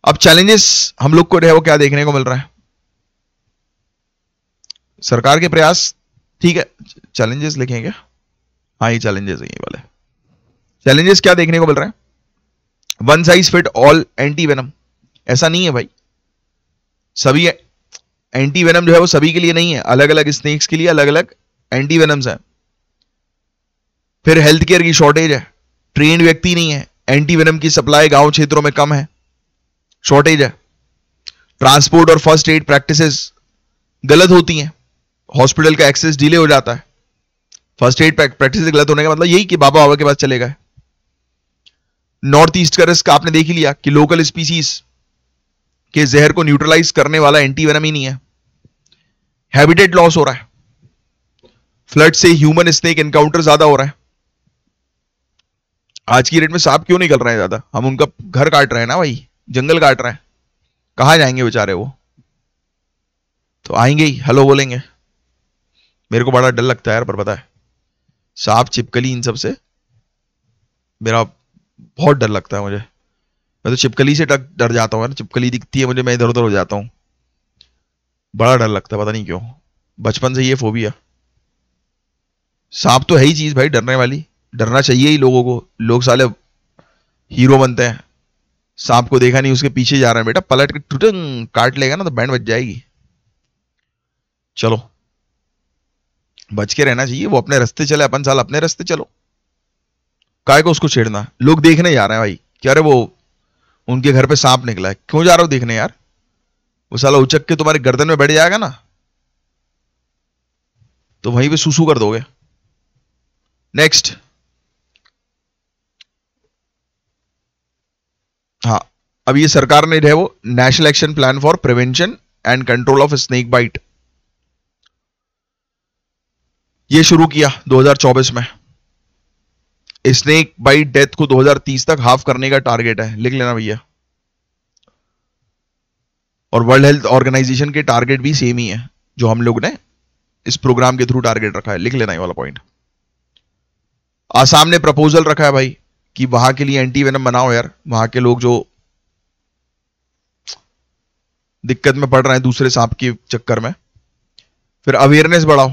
[SPEAKER 1] अब चैलेंजेस हम लोग को है वो क्या देखने को मिल रहा है, सरकार के प्रयास, ठीक है। चैलेंजेस लिखेंगे, हाँ ये चैलेंजेस है ये वाले। चैलेंजेस क्या देखने को मिल रहा है, one size fit all anti venom, ऐसा नहीं है भाई। सभी एंटी वेनम जो है वो सभी के लिए नहीं है, अलग अलग स्नेक्स के लिए अलग अलग एंटी वेनम्स हैं। फिर हेल्थ केयर की शॉर्टेज है, ट्रेन्ड व्यक्ति नहीं है, एंटी वेनम की सप्लाई गांव क्षेत्रों में कम है, शॉर्टेज है। ट्रांसपोर्ट और फर्स्ट एड प्रैक्टिसेस गलत होती हैं, हॉस्पिटल का एक्सेस डिले हो जाता है। फर्स्ट एड प्रैक्टिस गलत होने का मतलब यही कि बाबा बाबा के पास चले गए। नॉर्थ ईस्ट का रिस्क आपने देख ही लिया कि लोकल स्पीसीज के जहर को न्यूट्रलाइज करने वाला एंटी वेनम ही नहीं है। हैबिटेट लॉस हो रहा है, फ्लड से ह्यूमन स्नेक एनकाउंटर ज्यादा हो रहा है। आज की डेट में सांप क्यों निकल रहे हैं ज्यादा, हम उनका घर काट रहे हैं ना भाई, जंगल काट रहे हैं, कहां जाएंगे बेचारे वो, तो आएंगे ही हेलो बोलेंगे। मेरे को बड़ा डर लगता है यार, पर पता है सांप छिपकली इन सब से मेरा बहुत डर लगता है मुझे। मैं तो छिपकली से डर जाता हूँ, छिपकली दिखती है मुझे, मैं इधर उधर हो जाता हूँ, बड़ा डर लगता है, पता नहीं क्यों, बचपन से ये फोबिया। सांप तो है ही चीज भाई डरने वाली, डरना चाहिए ही लोगों को। लोग साले हीरो बनते हैं, सांप को देखा नहीं उसके पीछे जा रहे हैं, बेटा पलट के टुटंग काट लेगा ना तो बैंड बज जाएगी। चलो बच के रहना चाहिए, वो अपने रास्ते चले, अपन साल अपने रास्ते चलो, काय को उसको छेड़ना। लोग देखने जा रहे हैं भाई, क्या रे वो उनके घर पे सांप निकला है, क्यों जा रहे हो देखने यार, वो साला उचक के तुम्हारे गर्दन में बैठ जाएगा ना तो वहीं पे सूसू कर दोगे। नेक्स्ट, हाँ अब ये सरकार ने है वो national action plan for prevention and control of snake bite ये शुरू किया 2024 में। स्नेक बाइट डेथ को 2030 तक हाफ करने का टारगेट है, लिख लेना भैया। और वर्ल्ड हेल्थ ऑर्गेनाइजेशन के टारगेट भी सेम ही है जो हम लोग ने इस प्रोग्राम के थ्रू टारगेट रखा है, लिख लेना ये वाला पॉइंट। आसाम ने प्रपोजल रखा है भाई कि वहां के लिए एंटी वेनम बनाओ यार, वहां के लोग जो दिक्कत में पड़ रहे हैं दूसरे सांप के चक्कर में, फिर अवेयरनेस बढ़ाओ।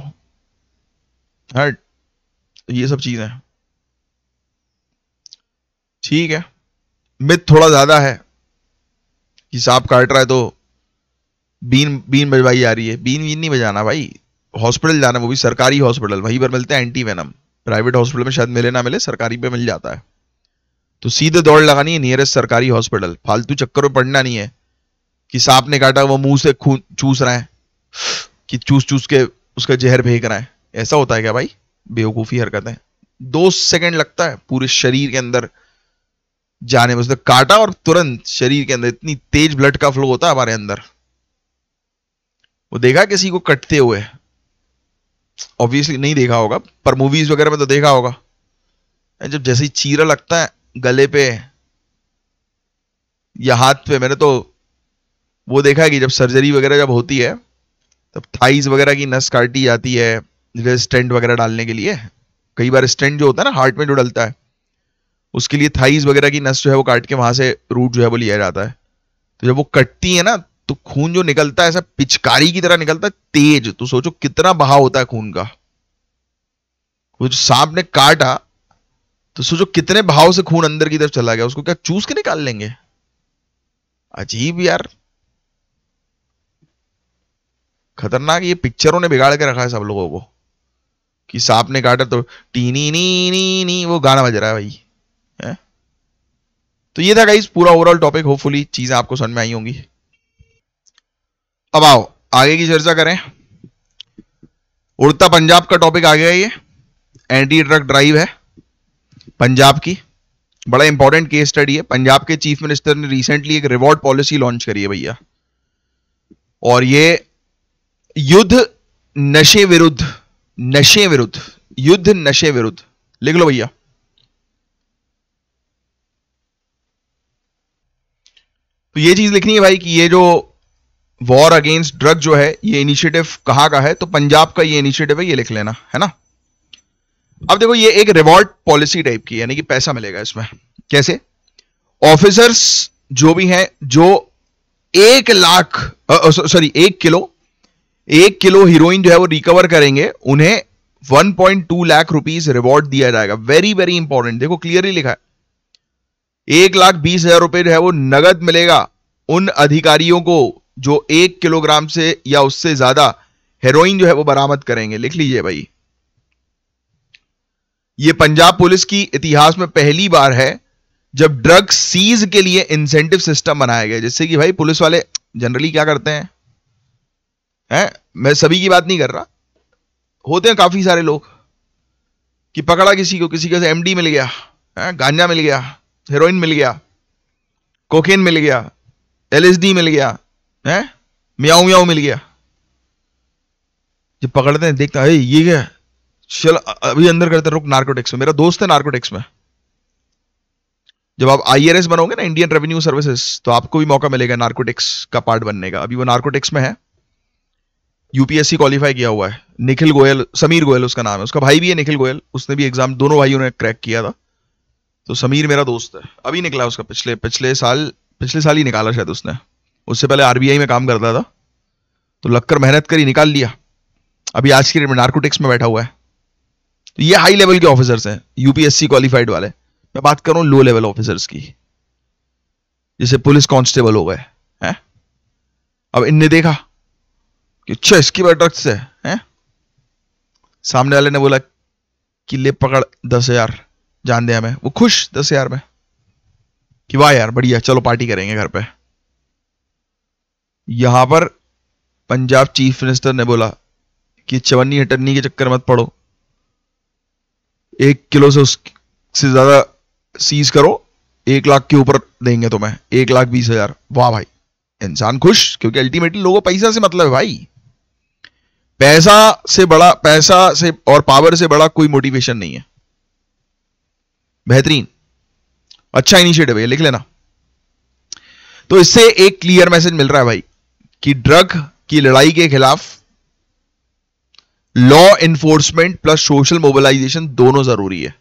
[SPEAKER 1] हाँ, ये सब चीजें ठीक है। मिथ थोड़ा ज्यादा है कि सांप काट रहा है तो बीन बीन बजवाई जा रही है। बीन बीन नहीं बजाना भाई, हॉस्पिटल जाना, वो भी सरकारी हॉस्पिटल, वहीं पर मिलते हैं एंटी वेनम। प्राइवेट हॉस्पिटल में शायद मिले ना मिले, सरकारी पे मिल जाता है। तो सीधे दौड़ लगानी है नियरेस्ट सरकारी हॉस्पिटल, फालतू चक्करों में पड़ना नहीं है कि सांप ने काटा वो मुंह से खून चूस रहा है, कि चूस चूस के उसका जहर फेंक रहा है। ऐसा होता है क्या भाई? बेवकूफी हरकत है। 2 सेकंड लगता है पूरे शरीर के अंदर जाने में। उसने काटा और तुरंत शरीर के अंदर इतनी तेज ब्लड का फ्लो होता है हमारे अंदर। वो देखा किसी को कटते हुए? ऑब्वियसली नहीं देखा होगा, पर मूवीज वगैरह में तो देखा होगा। जब जैसे ही चीरा लगता है गले पे या हाथ पे, मैंने तो वो देखा है कि जब सर्जरी वगैरह जब होती है तब थाइज वगैरह की नस काटी जाती है स्टेंट वगैरह डालने के लिए। कई बार स्टेंट जो होता है ना हार्ट में जो डलता है, उसके लिए थाइज वगैरह की नस जो है वो काट के वहां से रूट जो है वो लिया जाता है। तो जब वो कटती है ना तो खून जो निकलता है ऐसा पिचकारी की तरह निकलता है, तेज। तो सोचो कितना बहाव होता है खून का। वो जो सांप ने काटा तो सोचो कितने बहाव से खून अंदर की तरफ चला गया। उसको क्या चूस के निकाल लेंगे? अजीब यार, खतरनाक। ये पिक्चरों ने बिगाड़ के रखा है सब लोगों को कि सांप ने काटा तो टीनी नी नी नी वो गाना बज रहा है भाई है? तो ये था गाइस पूरा ओवरऑल टॉपिक। होपफुली चीजें आपको समझ में आई होंगी। अब आओ आगे की चर्चा करें। उड़ता पंजाब का टॉपिक आ गया। ये एंटी ड्रग ड्राइव है पंजाब की, बड़ा इंपॉर्टेंट केस स्टडी है। पंजाब के चीफ मिनिस्टर ने रिसेंटली एक रिवॉर्ड पॉलिसी लॉन्च करी है भैया, और ये युद्ध नशे विरुद्ध, नशे विरुद्ध, युद्ध नशे विरुद्ध, लिख लो भैया। तो ये चीज लिखनी है भाई कि ये जो वॉर अगेंस्ट ड्रग जो है ये इनिशिएटिव कहां का है, तो पंजाब का ये इनिशिएटिव है, ये लिख लेना है ना। अब देखो ये एक रिवॉर्ड पॉलिसी टाइप की, यानी कि पैसा मिलेगा इसमें। कैसे? ऑफिसर्स जो भी हैं जो 1 लाख सॉरी 1 किलो हीरोइन जो है वो रिकवर करेंगे, उन्हें 1.2 लाख रुपीस रिवॉर्ड दिया जाएगा। वेरी वेरी इंपॉर्टेंट, देखो क्लियरली लिखा है 1,20,000 रुपए जो है वो नगद मिलेगा उन अधिकारियों को जो 1 किलोग्राम से या उससे ज्यादा हेरोइन जो है वो बरामद करेंगे। लिख लीजिए भाई, ये पंजाब पुलिस की इतिहास में पहली बार है जब ड्रग सीज के लिए इंसेंटिव सिस्टम बनाया गया। जिससे कि भाई पुलिस वाले जनरली क्या करते हैं, मैं सभी की बात नहीं कर रहा, होते हैं काफी सारे लोग कि पकड़ा किसी को, किसी का एमडी मिल गया, गांजा मिल गया, हेरोइन मिल गया, कोकेन मिल गया, एलएसडी मिल गया, म्याऊ म्याऊ मिल गया। जब पकड़ते हैं देखता है ये क्या, चल अभी अंदर करते, रुक नार्कोटिक्स में, मेरा दोस्त है नार्कोटिक्स में। जब आप आईआरएस बनोगे ना, इंडियन रेवेन्यू सर्विसेज, तो आपको भी मौका मिलेगा नार्कोटिक्स का पार्ट बनने का। अभी वो नार्कोटिक्स में है, यूपीएससी क्वालिफाई किया हुआ है। निखिल गोयल, समीर गोयल उसका नाम है, उसका भाई भी है निखिल गोयल, उसने भी एग्जाम, दोनों भाइयों ने क्रैक किया था। तो समीर मेरा दोस्त है, अभी निकला उसका पिछले साल ही निकाला शायद उसने। उससे पहले आरबीआई में काम करता था, तो लगकर मेहनत करी, निकाल लिया। अभी आज की डेट में नार्कोटिक्स में बैठा हुआ है। तो ये हाई लेवल के ऑफिसर्स हैं, यूपीएससी क्वालिफाइड वाले। मैं बात कर रहा हूं लो लेवल ऑफिसर्स की, जैसे पुलिस कांस्टेबल हो गए हैं। अब इनने देखा कि अच्छा इसकी बात ड्रग्स है, सामने वाले ने बोला कि ले पकड़ 10,000 जान दे हमें, वो खुश 10,000 में कि वाह यार बढ़िया, चलो पार्टी करेंगे घर पे। यहां पर पंजाब चीफ मिनिस्टर ने बोला कि चवन्नी हटन्नी के चक्कर मत पड़ो, 1 किलो से उससे ज्यादा सीज करो, 1 लाख के ऊपर देंगे तुम्हें, 1,20,000। वाह भाई, इंसान खुश, क्योंकि अल्टीमेटली लोगों को पैसा से मतलब है भाई। पैसा से और पावर से बड़ा कोई मोटिवेशन नहीं है। बेहतरीन, अच्छा इनिशिएटिव है, लिख लेना। तो इससे एक क्लियर मैसेज मिल रहा है भाई कि ड्रग की लड़ाई के खिलाफ law enforcement plus social mobilisation दोनों जरूरी है।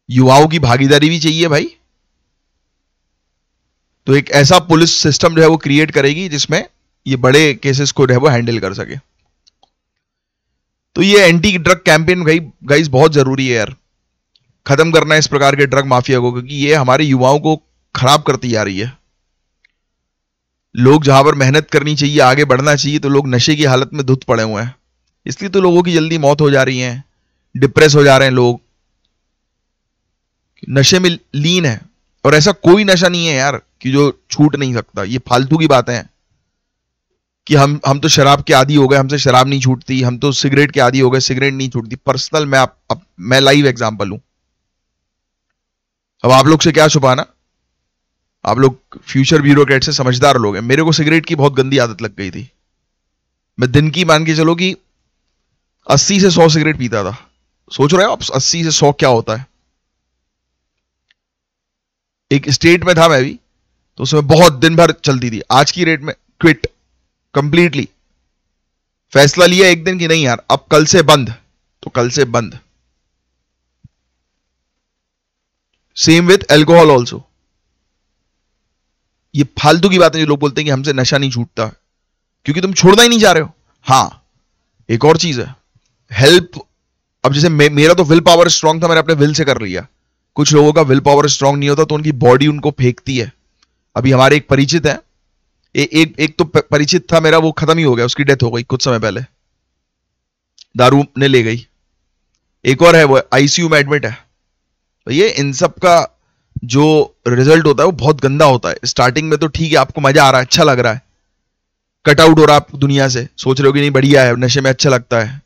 [SPEAKER 1] युवाओं की भागीदारी भी चाहिए भाई, तो एक ऐसा पुलिस सिस्टम जो है वो क्रिएट करेगी जिसमें ये बड़े केसेस को जो है वो हैंडल कर सके। तो ये एंटी ड्रग कैंपेन गाइस बहुत जरूरी है यार, खत्म करना है इस प्रकार के ड्रग माफिया को, क्योंकि ये हमारे युवाओं को खराब करती जा रही है। लोग जहां पर मेहनत करनी चाहिए, आगे बढ़ना चाहिए, तो लोग नशे की हालत में धुत पड़े हुए हैं। इसलिए तो लोगों की जल्दी मौत हो जा रही है, डिप्रेस हो जा रहे हैं लोग, नशे में लीन है। और ऐसा कोई नशा नहीं है यार कि जो छूट नहीं सकता। ये फालतू की बातें हैं कि हम तो शराब के आदी हो गए, हमसे शराब नहीं छूटती, हम तो सिगरेट के आदी हो गए, सिगरेट नहीं छूटती। पर्सनल मैं लाइव एग्जांपल हूं। अब आप लोग से क्या छुपाना, आप लोग फ्यूचर ब्यूरोक्रेट से समझदार लोग हैं। मेरे को सिगरेट की बहुत गंदी आदत लग गई थी। मैं दिन की मान के चलो कि 80 से 100 सिगरेट पीता था। सोच रहे हो आप 80 से 100 क्या होता है? एक स्टेट में था मैं भी, तो उसमें बहुत दिन भर चलती थी। आज की रेट में क्विट कंप्लीटली। फैसला लिया एक दिन कि नहीं यार अब कल से बंद, तो कल से बंद। Same with alcohol also. ये फालतू की बातें जो लोग बोलते हैं कि हमसे नशा नहीं छूटता, क्योंकि तुम छोड़ना ही नहीं चाह रहे हो। हां, एक और चीज है, हेल्प। अब जैसे मेरा तो विल पावर स्ट्रांग था, मैंने अपने विल से कर लिया। कुछ लोगों का विल पावर स्ट्रांग नहीं होता, तो उनकी बॉडी उनको फेंकती है। अभी हमारे एक परिचित है, एक तो परिचित था मेरा, वो खत्म ही हो गया, उसकी डेथ हो गई कुछ समय पहले, दारू ने ले गई। एक और है, वो आईसीयू में एडमिट है। तो ये इन सब का जो रिजल्ट होता है वो बहुत गंदा होता है। स्टार्टिंग में तो ठीक है, आपको मजा आ रहा है, अच्छा लग रहा है, कट आउट हो रहा है आप दुनिया से, सोच रहे हो कि नहीं बढ़िया है, नशे में अच्छा लगता है।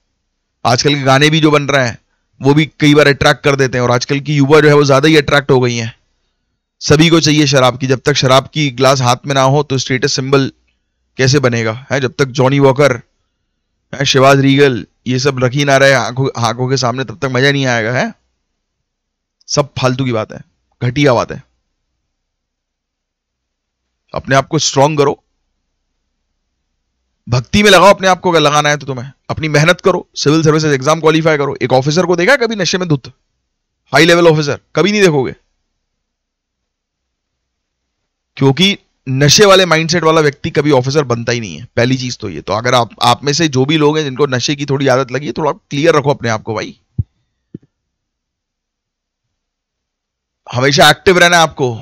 [SPEAKER 1] आजकल के गाने भी जो बन रहे हैं वो भी कई बार अट्रैक्ट कर देते हैं, और आजकल की युवा जो है वो ज्यादा ही अट्रैक्ट हो गई है। सभी को चाहिए शराब की। जब तक शराब की ग्लास हाथ में ना हो तो स्टेटस सिंबल कैसे बनेगा है? जब तक जॉनी वॉकर, शिवाज रीगल ये सब रखी ना रहे आंखों के सामने, तब तक मजा नहीं आएगा है। सब फालतू की बात है, घटिया बात है। अपने आप को स्ट्रांग करो, भक्ति में लगाओ अपने आप को। अगर लगाना है तो तुम्हें अपनी मेहनत करो, सिविल सर्विसेज एग्जाम क्वालिफाई करो। एक ऑफिसर को देखा कभी नशे में धुत? हाई लेवल ऑफिसर कभी नहीं देखोगे, क्योंकि नशे वाले माइंडसेट वाला व्यक्ति कभी ऑफिसर बनता ही नहीं है। पहली चीज तो ये। तो अगर आप में से जो भी लोग हैं जिनको नशे की थोड़ी आदत लगी है, थोड़ा क्लियर रखो अपने आप को भाई। हमेशा एक्टिव रहना है आपको।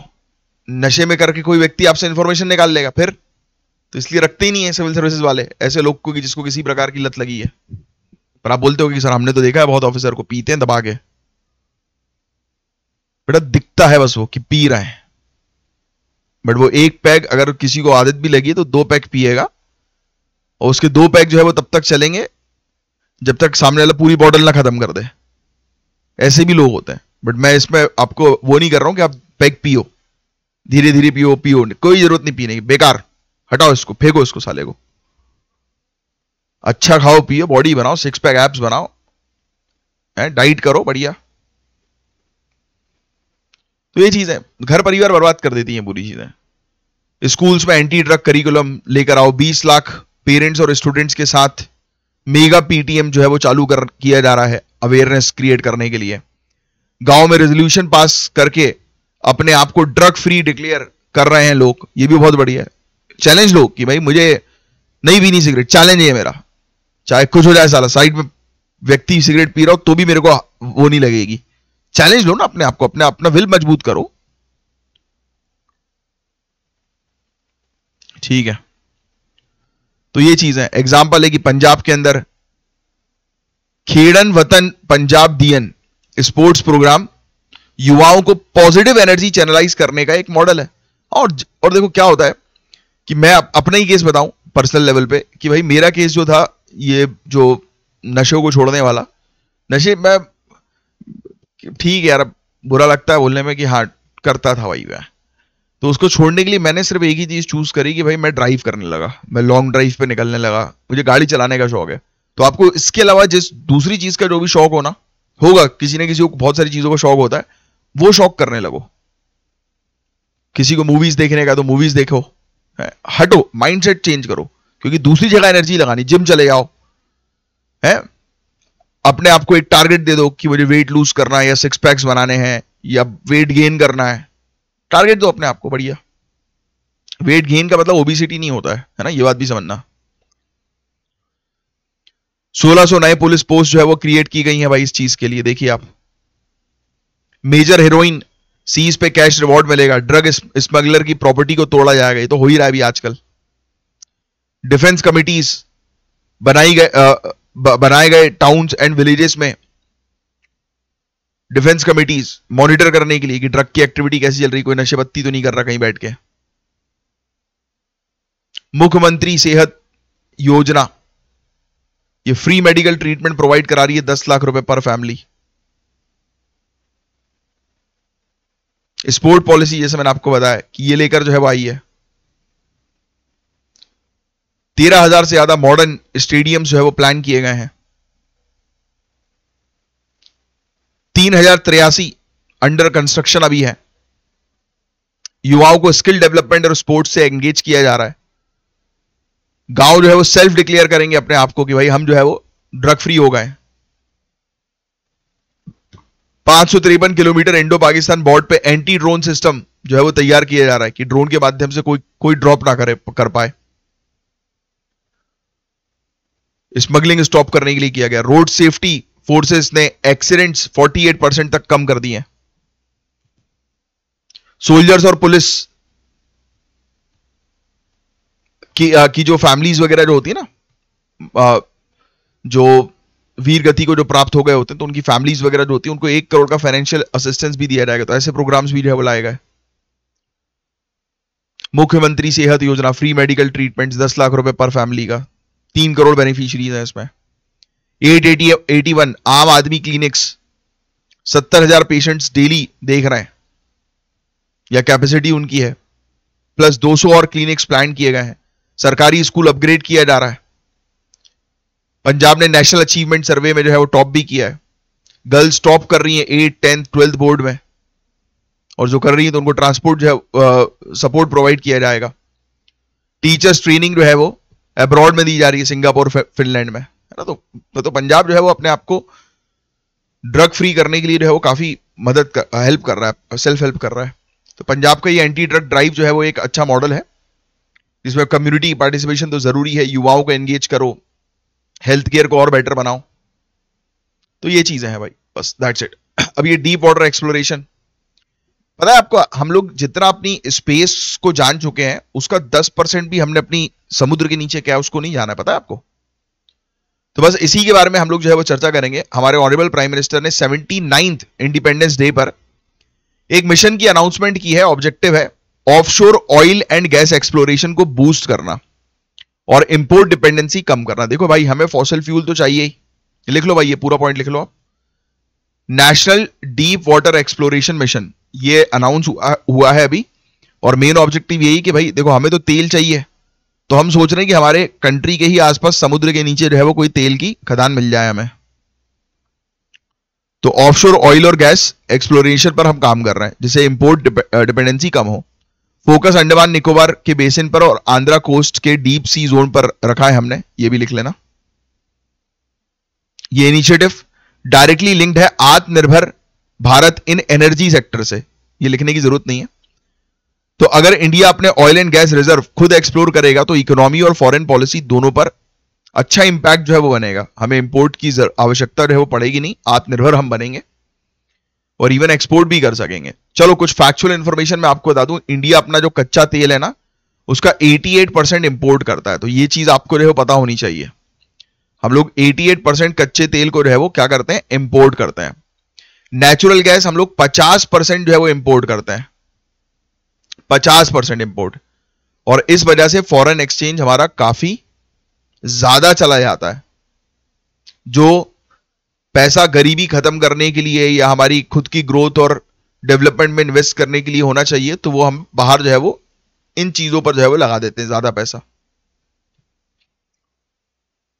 [SPEAKER 1] नशे में करके कोई व्यक्ति आपसे इंफॉर्मेशन निकाल लेगा फिर, तो इसलिए रखते ही नहीं है सिविल सर्विसेज वाले ऐसे लोग को कि जिसको किसी प्रकार की लत लगी है। पर आप बोलते हो कि सर हमने तो देखा है बहुत ऑफिसर को पीते हैं दबा के। बेटा दिखता है बस वो कि पी रहे हैं, बट वो एक पैग अगर किसी को आदत भी लगी है तो 2 पैग पिएगा, और उसके 2 पैग जो है वो तब तक चलेंगे जब तक सामने वाला पूरी बॉटल ना खत्म कर दे। ऐसे भी लोग होते हैं। बट मैं इसमें आपको वो नहीं कर रहा हूं कि आप पैग पियो, धीरे धीरे पियो, कोई जरूरत नहीं पीने की, बेकार। हटाओ इसको, फेंको इसको साले को। अच्छा खाओ पियो, बॉडी बनाओ, 6 पैक एब्स बनाओ, डाइट करो बढ़िया। तो ये चीजें घर परिवार बर्बाद कर देती हैं, बुरी चीजें। स्कूल्स में एंटी ड्रग करिकुलम लेकर आओ। 20 लाख पेरेंट्स और स्टूडेंट्स के साथ मेगा पीटीएम जो है वो चालू किया जा रहा है, अवेयरनेस क्रिएट करने के लिए। गांव में रेजोल्यूशन पास करके अपने आप को ड्रग फ्री डिक्लेयर कर रहे हैं लोग। ये भी बहुत बढ़िया है। चैलेंज लो कि भाई मुझे नहीं पीनी सिगरेट, चैलेंज है मेरा, चाहे कुछ हो जाए साला, साइड में व्यक्ति सिगरेट पी रहा हो तो भी मेरे को वो नहीं लगेगी। चैलेंज लो ना अपने आप को, अपना विल मजबूत करो। ठीक है, तो ये चीज है। एग्जाम्पल है कि पंजाब के अंदर खेड़न वतन पंजाब दियन स्पोर्ट्स प्रोग्राम युवाओं को पॉजिटिव एनर्जी चैनलाइज करने का एक मॉडल है। और देखो क्या होता है कि मैं अपना ही केस बताऊं पर्सनल लेवल पे, कि भाई मेरा केस जो था, ये जो नशों को छोड़ने वाला, नशे मैं ठीक है यार, बुरा लगता है बोलने में कि हाँ करता था भाई मैं, तो उसको छोड़ने के लिए मैंने सिर्फ एक ही चीज चूज करी कि भाई मैं ड्राइव करने लगा, मैं लॉन्ग ड्राइव पे निकलने लगा। मुझे गाड़ी चलाने का शौक है। तो आपको इसके अलावा जिस दूसरी चीज का जो भी शौक होगा, किसी न किसी को बहुत सारी चीजों का शौक होता है, वो शौक करने लगो। किसी को मूवीज देखने का तो मूवीज देखो, हटो, माइंडसेट चेंज करो, क्योंकि दूसरी जगह एनर्जी लगानी। जिम चले जाओ, है अपने आप को एक टारगेट दे दो कि मुझे वेट लूज करना है, या 6 पैक्स बनाने हैं, या वेट गेन करना है। टारगेट दो अपने आप को बढ़िया। वेट गेन का मतलब ओबेसिटी नहीं होता है ना, ये बात भी समझना। 1600 नए पुलिस पोस्ट जो है वो क्रिएट की गई हैं भाई इस चीज के लिए। देखिए आप, मेजर हेरोइन सीज पे कैश रिवॉर्ड मिलेगा, ड्रग स्मगलर की प्रॉपर्टी को तोड़ा जाएगा, ये तो हो ही रहा है अभी आजकल। डिफेंस कमिटीज बनाए गए टाउन्स एंड विलेजेस में, डिफेंस कमिटीज मॉनिटर करने के लिए कि ड्रग की एक्टिविटी कैसी चल रही, कोई नशे पत्ती तो नहीं कर रहा कहीं बैठ के। मुख्यमंत्री सेहत योजना, ये फ्री मेडिकल ट्रीटमेंट प्रोवाइड करा रही है, 10 लाख रुपए पर फैमिली। स्पोर्ट पॉलिसी जैसे मैंने आपको बताया कि ये लेकर जो है वो आई है। 13,000 से ज्यादा मॉडर्न स्टेडियम्स जो है वो प्लान किए गए हैं। 3,083 अंडर कंस्ट्रक्शन अभी है। युवाओं को स्किल डेवलपमेंट और स्पोर्ट्स से एंगेज किया जा रहा है। गांव जो है वो सेल्फ डिक्लेयर करेंगे अपने आप को कि भाई हम जो है वो ड्रग फ्री हो गए। 553 किलोमीटर इंडो पाकिस्तान बॉर्डर पे एंटी ड्रोन सिस्टम जो है वो तैयार किया जा रहा है कि ड्रोन के माध्यम से कोई ड्रॉप ना कर पाए। स्मगलिंग स्टॉप करने के लिए किया गया। रोड सेफ्टी फोर्सेस ने एक्सीडेंट्स 48% तक कम कर दिए हैं। सोल्जर्स और पुलिस की जो फैमिलीज वगैरह जो होती है ना, जो वीर गति को जो प्राप्त हो गए होते हैं, तो उनकी फैमिलीज वगैरह जो होती है उनको 1 करोड़ का फाइनेंशियल असिस्टेंस भी दिया जाएगा। तो ऐसे प्रोग्राम्स भी जो है वो लाए गए। मुख्यमंत्री सेहत योजना, फ्री मेडिकल ट्रीटमेंट 10 लाख रुपए पर फैमिली का, 3 करोड़ बेनिफिशियरीज हैं इसमें। 881 आम आदमी क्लिनिक्स, 70,000 पेशेंट्स डेली देख रहे हैं या कैपेसिटी उनकी है, प्लस 200 और क्लिनिक्स प्लान किए गए हैं। सरकारी स्कूल अपग्रेड किया जा रहा है। पंजाब ने नेशनल अचीवमेंट सर्वे में जो है वो टॉप भी किया है। गर्ल्स टॉप कर रही हैं 8th 10th 12th बोर्ड में, और जो कर रही है तो उनको ट्रांसपोर्ट जो है सपोर्ट प्रोवाइड किया जाएगा। टीचर्स ट्रेनिंग जो है वो अब्रॉड में दी जा रही है, सिंगापुर फिनलैंड में, है ना। तो पंजाब जो है वो अपने आप को ड्रग फ्री करने के लिए जो है वो काफी हेल्प कर रहा है, सेल्फ हेल्प कर रहा है। तो पंजाब का ये एंटी ड्रग ड्राइव जो है वो एक अच्छा मॉडल है, जिसमें कम्युनिटी पार्टिसिपेशन तो जरूरी है, युवाओं को एंगेज करो, हेल्थ केयर को और बेटर बनाओ। तो ये चीजें हैं भाई, बस दैट्स इट। अब ये डीप वाटर एक्सप्लोरेशन, पता है आपको, हम लोग जितना अपनी स्पेस को जान चुके हैं उसका 10% भी हमने अपनी समुद्र के नीचे क्या है उसको नहीं जाना है, पता है आपको। तो बस इसी के बारे में हम लोग जो है वो चर्चा करेंगे। हमारे ऑनरेबल प्राइम मिनिस्टर ने 79th इंडिपेंडेंस डे पर एक मिशन की अनाउंसमेंट की है। ऑब्जेक्टिव है offshore oil and gas exploration को बूस्ट करना और इंपोर्ट डिपेंडेंसी कम करना। देखो भाई, हमें फॉसिल फ्यूल तो चाहिए ही, लिख लो भाई, ये पूरा पॉइंट लिख लो आप। National deep water exploration mission ये अनाउंस हुआ है अभी, और मेन ऑब्जेक्टिव यही कि भाई देखो, हमें तो तेल चाहिए, तो हम सोच रहे हैं कि हमारे कंट्री के ही आसपास समुद्र के नीचे जो है वो कोई तेल की खदान मिल जाए हमें। तो ऑफशोर ऑयल और गैस एक्सप्लोरेशन पर हम काम कर रहे हैं, जिससे इंपोर्ट डिपेंडेंसी कम हो। फोकस अंडमान निकोबार के बेसिन पर और आंध्रा कोस्ट के डीप सी जोन पर रखा है हमने, ये भी लिख लेना। ये इनिशिएटिव डायरेक्टली लिंक्ड है आत्मनिर्भर भारत इन एनर्जी सेक्टर से, ये लिखने की जरूरत नहीं है। तो अगर इंडिया अपने ऑयल एंड गैस रिजर्व खुद एक्सप्लोर करेगा तो इकोनॉमी और फॉरेन पॉलिसी दोनों पर अच्छा इंपैक्ट जो है वो बनेगा। हमें इंपोर्ट की आवश्यकता जो है वो पड़ेगी नहीं, आत्मनिर्भर हम बनेंगे और इवन एक्सपोर्ट भी कर सकेंगे। चलो कुछ फैक्चुअल इंफॉर्मेशन मैं आपको बता दूं। इंडिया अपना जो कच्चा तेल है ना, उसका 88% इंपोर्ट करता है, तो ये चीज आपको जो है पता होनी चाहिए। हम लोग 88% कच्चे तेल को जो है वो क्या करते हैं, इंपोर्ट करते हैं। नेचुरल गैस हम लोग 50% जो है वो इंपोर्ट करते हैं, 50% इंपोर्ट, और इस वजह से फॉरेन एक्सचेंज हमारा काफी ज्यादा चला जाता है। जो पैसा गरीबी खत्म करने के लिए या हमारी खुद की ग्रोथ और डेवलपमेंट में इन्वेस्ट करने के लिए होना चाहिए, तो वो हम बाहर जो है वो इन चीजों पर जो है वो लगा देते हैं ज्यादा पैसा।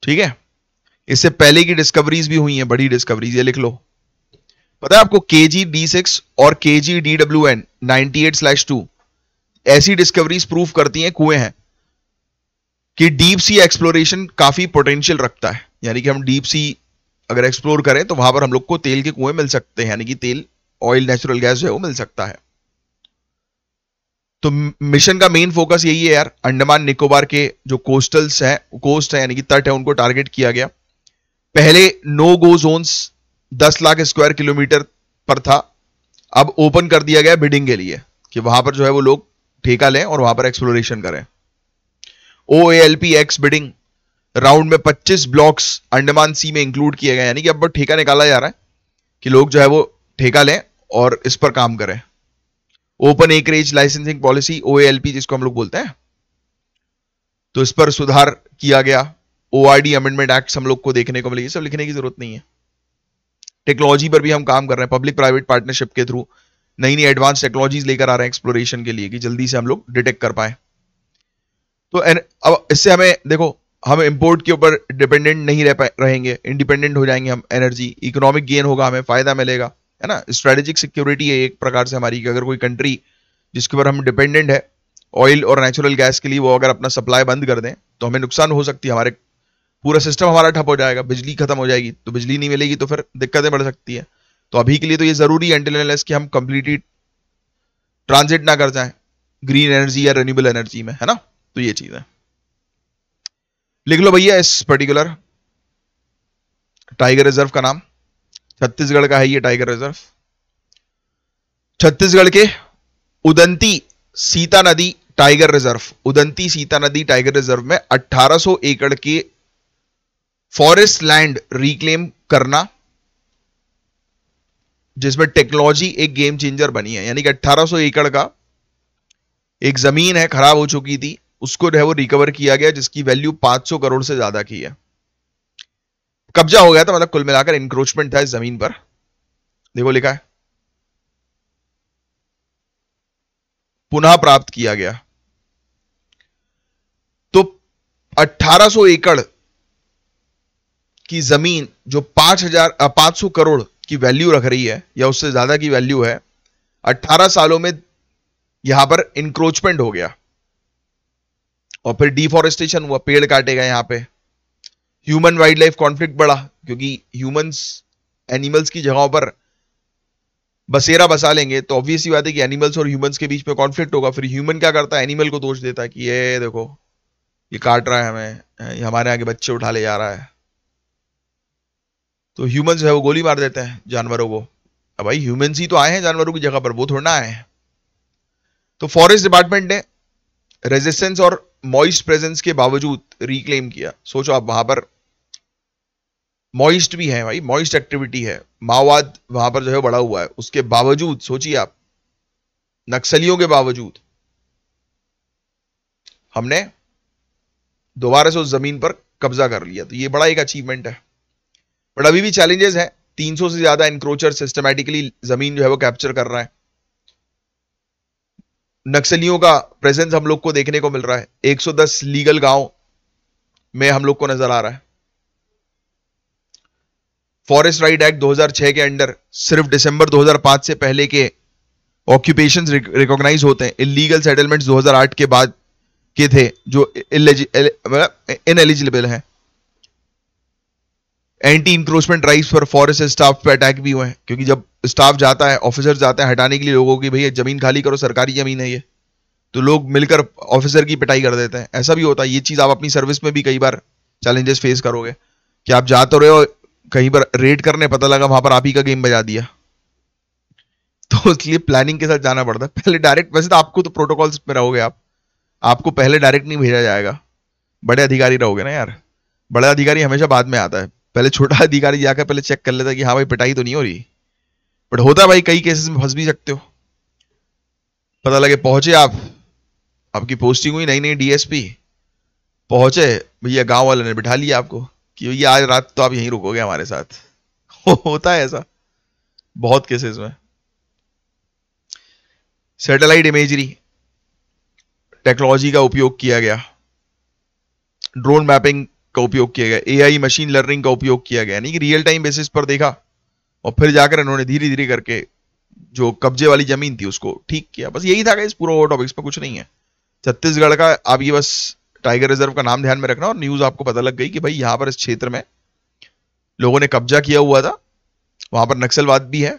[SPEAKER 1] ठीक है, इससे पहले की डिस्कवरीज भी हुई हैं, बड़ी डिस्कवरीज, ये लिख लो। पता है आपको KG-D6 और KG-DWN 98/2 ऐसी डिस्कवरीज प्रूफ करती हैं, कुएं हैं, कि डीप सी एक्सप्लोरेशन काफी पोटेंशियल रखता है। यानी कि हम डीप सी अगर एक्सप्लोर करें तो वहां पर हम लोग को तेल के कुएं मिल सकते हैं, यानी कि तेल, ऑयल, नेचुरल गैस जो है वो मिल सकता है। तो मिशन का मेन फोकस यही है यार, अंडमान निकोबार के जो कोस्ट है यानी कि तट है, उनको टारगेट किया गया। पहले नो गो जोन्स 10 लाख स्क्वायर किलोमीटर पर था, अब ओपन कर दिया गया बिडिंग के लिए कि वहां पर जो है वो लोग ठेका लें और वहां पर एक्सप्लोरेशन करें। OALP एक्स बिडिंग राउंड में 25 ब्लॉक्स अंडमान सी में इंक्लूड किए गए, यानी कि अब ठेका निकाला जा रहा है कि लोग जो है वो ठेका लें और इस पर काम करें। Open acreage licensing policy OALP जिसको हम लोग बोलते हैं, तो इस पर सुधार किया गया। ORD अमेंडमेंट एक्ट हम लोग को देखने को मिले, ये सब लिखने की जरूरत नहीं है। टेक्नोलॉजी पर भी हम काम कर रहे हैं, पब्लिक प्राइवेट पार्टनरशिप के थ्रू नई नई एडवांस टेक्नोलॉजीज लेकर आ रहे हैं एक्सप्लोरेशन के लिए कि जल्दी से हम लोग डिटेक्ट कर पाए। तो अब इससे हमें देखो, हम इंपोर्ट के ऊपर डिपेंडेंट नहीं रहेंगे, इंडिपेंडेंट हो जाएंगे हम, एनर्जी इकोनॉमिक गेन होगा, हमें फायदा मिलेगा, है ना। स्ट्रेटेजिक सिक्योरिटी है एक प्रकार से हमारी, कि अगर कोई कंट्री जिसके ऊपर हम डिपेंडेंट है ऑयल और नेचुरल गैस के लिए, वो अगर अपना सप्लाई बंद कर दें तो हमें नुकसान हो सकती है, हमारे पूरा सिस्टम हमारा ठप हो जाएगा, बिजली खत्म हो जाएगी, तो बिजली नहीं मिलेगी तो फिर दिक्कतें बढ़ सकती है। तो अभी के लिए तो ये जरूरी है अनटिल अनलेस कि हम कंप्लीटली ट्रांजिट ना कर जाएं ग्रीन एनर्जी या रिन्यूएबल एनर्जी में, है ना। तो ये चीज है, लिख लो भैया इस पर्टिकुलर टाइगर रिजर्व का नाम। छत्तीसगढ़ का है ये टाइगर रिजर्व, छत्तीसगढ़ के उदंती सीता नदी टाइगर रिजर्व। उदंती सीता नदी टाइगर रिजर्व में 1800 एकड़ के फॉरेस्ट लैंड रिक्लेम करना, जिसमें टेक्नोलॉजी एक गेम चेंजर बनी है। यानी कि 1800 एकड़ का एक जमीन है, खराब हो चुकी थी, उसको जो है वो रिकवर किया गया, जिसकी वैल्यू 500 करोड़ से ज्यादा की है। कब्जा हो गया था, मतलब कुल मिलाकर इंक्रोचमेंट था इस जमीन पर। देखो लिखा है पुनः प्राप्त किया गया। तो 1800 एकड़ की जमीन जो 500 करोड़ की वैल्यू रख रही है या उससे ज्यादा की वैल्यू है, 18 सालों में यहां पर इंक्रोचमेंट हो गया और फिर डिफॉरेस्टेशन हुआ, पेड़ काटे गए। यहां पे ह्यूमन वाइल्ड लाइफ कॉन्फ्लिक्ट बढ़ा, क्योंकि ह्यूमंस एनिमल्स की जगहों पर बसेरा बसा लेंगे तो ऑब्वियस ही बात है कि एनिमल्स और ह्यूमंस के बीच में कॉन्फ्लिक्ट होगा। फिर ह्यूमन क्या करता है, एनिमल को दोष देता है कि ये देखो ये काट रहा है हमें, ये हमारे आगे बच्चे उठा ले जा रहा है। तो ह्यूमंस जो है वो गोली मार देते हैं जानवरों को। अब भाई ह्यूमंस ही तो आए हैं जानवरों की जगह पर, वो थोड़ा ना आए हैं। तो फॉरेस्ट डिपार्टमेंट ने रेजिस्टेंस और मॉइस्ट प्रेजेंस के बावजूद रिक्लेम किया। सोचो आप, वहां पर मॉइस्ट भी है भाई, मॉइस्ट एक्टिविटी है, माओवाद वहां पर जो है बढ़ा हुआ है, उसके बावजूद सोचिए आप, नक्सलियों के बावजूद हमने दोबारा से उस जमीन पर कब्जा कर लिया। तो ये बड़ा एक अचीवमेंट है, बट अभी भी चैलेंजेस है। 300 से ज्यादा इंक्रोचर सिस्टमैटिकली जमीन जो है वो कैप्चर कर रहा है। नक्सलियों का प्रेजेंस हम लोग को देखने को मिल रहा है, 110 लीगल गांव में हम लोग को नजर आ रहा है। फॉरेस्ट राइट एक्ट 2006 के अंडर सिर्फ दिसंबर 2005 से पहले के ऑक्यूपेशंस रिकॉग्नाइज होते हैं। इलीगल सेटलमेंट्स 2008 के बाद के थे जो इनएलिजिबल हैं। एंटी इंक्रोचमेंट ड्राइव्स पर फॉरेस्ट स्टाफ पे अटैक भी हुए हैं, क्योंकि जब स्टाफ जाता है, ऑफिसर जाते हैं हटाने के लिए लोगों की, भैया जमीन खाली करो, सरकारी जमीन है ये, तो लोग मिलकर ऑफिसर की पिटाई कर देते हैं। ऐसा भी होता है, ये चीज आप अपनी सर्विस में भी कई बार चैलेंजेस फेस करोगे कि आप जा तो रहे हो कहीं पर रेड करने, पता लगा वहां पर आप ही का गेम बजा दिया। तो इसलिए प्लानिंग के साथ जाना पड़ता है। पहले डायरेक्ट, वैसे तो आपको तो प्रोटोकॉल्स में रहोगे आप, आपको पहले डायरेक्ट नहीं भेजा जाएगा, बड़े अधिकारी रहोगे ना यार। बड़ा अधिकारी हमेशा बाद में आता है, पहले छोटा अधिकारी जाकर पहले चेक कर लेता है कि हाँ भाई पिटाई तो नहीं हो रही। बट होता है भाई, कई केसेस में फंस भी सकते हो। पता लगे पहुंचे आप, आपकी पोस्टिंग हुई नई नई डीएसपी, पहुंचे भैया गांव वाले ने बिठा लिया आपको कि भैया आज रात तो आप यहीं रुकोगे हमारे साथ। होता है ऐसा बहुत केसेस में। सैटेलाइट इमेजरी टेक्नोलॉजी का उपयोग किया गया, ड्रोन मैपिंग का उपयोग किया गया, एआई मशीन लर्निंग का उपयोग किया गया, यानी कि रियल टाइम बेसिस पर देखा और फिर जाकर इन्होंने धीरे धीरे करके जो कब्जे वाली जमीन थी उसको ठीक किया। बस यही था इस पूरा ओवर टॉपिक, इसमें कुछ नहीं है। छत्तीसगढ़ का आप ये बस टाइगर रिजर्व का नाम ध्यान में रखना और न्यूज आपको पता लग गई कि भाई यहां पर इस क्षेत्र में लोगों ने कब्जा किया हुआ था, वहां पर नक्सलवाद भी है,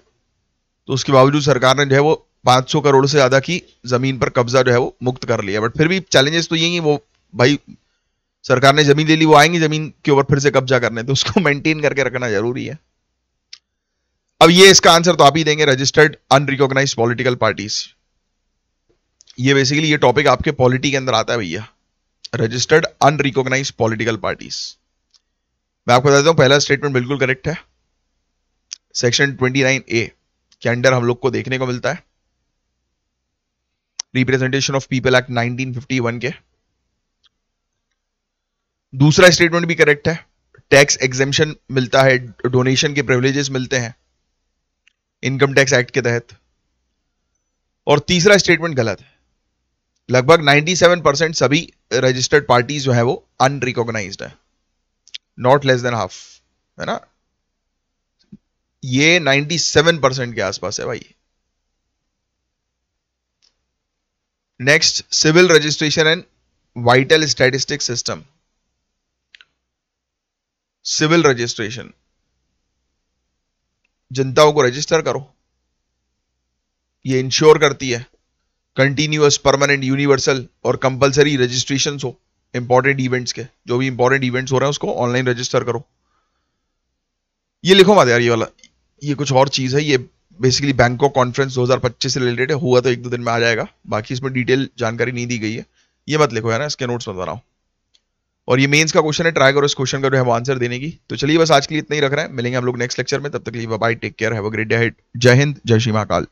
[SPEAKER 1] तो उसके बावजूद सरकार ने जो है वो 500 करोड़ से ज्यादा की जमीन पर कब्जा जो है वो मुक्त कर लिया। बट फिर भी चैलेंजेस तो यही है, वो भाई सरकार ने जमीन ले ली, वो आएंगे जमीन के ऊपर फिर से कब्जा करने, तो उसको मेंटेन करके रखना जरूरी है। अब ये इसका आंसर तो आप ही देंगे, रजिस्टर्ड अनरिकॉग्नाइज्ड पॉलिटिकल पार्टीज। ये बेसिकली ये टॉपिक आपके पॉलिटी के अंदर आता है भैया, रजिस्टर्ड अनरिकॉग्नाइज्ड पॉलिटिकल पार्टीज। मैं आपको बता देता हूं, पहला स्टेटमेंट बिल्कुल करेक्ट है। सेक्शन 29A के अंडर हम लोग को देखने को मिलता है रिप्रेजेंटेशन ऑफ पीपल एक्ट 1951 के। दूसरा स्टेटमेंट भी करेक्ट है, टैक्स एग्जेम्पशन मिलता है, डोनेशन के प्रिविलेजेस मिलते हैं इनकम टैक्स एक्ट के तहत। और तीसरा स्टेटमेंट गलत है, लगभग 97% सभी रजिस्टर्ड पार्टीज जो है वो अनरिकॉग्नाइज्ड है, नॉट लेस देन हाफ, है ना। ये 97% के आसपास है भाई। Next, civil registration and vital statistic system. Civil registration, जनताओं को रजिस्टर करो, ये इंश्योर करती है कंटिन्यूअस, परमानेंट, यूनिवर्सल और कंपलसरी रजिस्ट्रेशन हो इंपॉर्टेंट इवेंट्स के। जो भी इंपॉर्टेंट इवेंट्स हो रहे हैं उसको ऑनलाइन रजिस्टर करो। ये लिखो मत यार, ये वाला, ये कुछ और चीज है। ये बेसिकली बैंकॉक कॉन्फ्रेंस 2025 से रिलेटेड है, हुआ तो 1-2 दिन में आ जाएगा, बाकी इसमें डिटेल जानकारी नहीं दी गई है। ये मत लिखो है ना, इसके नोट्स मत बनाओ। और ये मेंस का क्वेश्चन है, ट्राई करो इस क्वेश्चन का जो है वो आंसर देने की। तो चलिए बस आज के लिए इतना ही रख रहे हैं, मिलेंगे हम लोग नेक्स्ट लेक्चर में, तब तक के लिए bye, take care, have a great day ahead. जय हिंद, जय श्री महाकाल।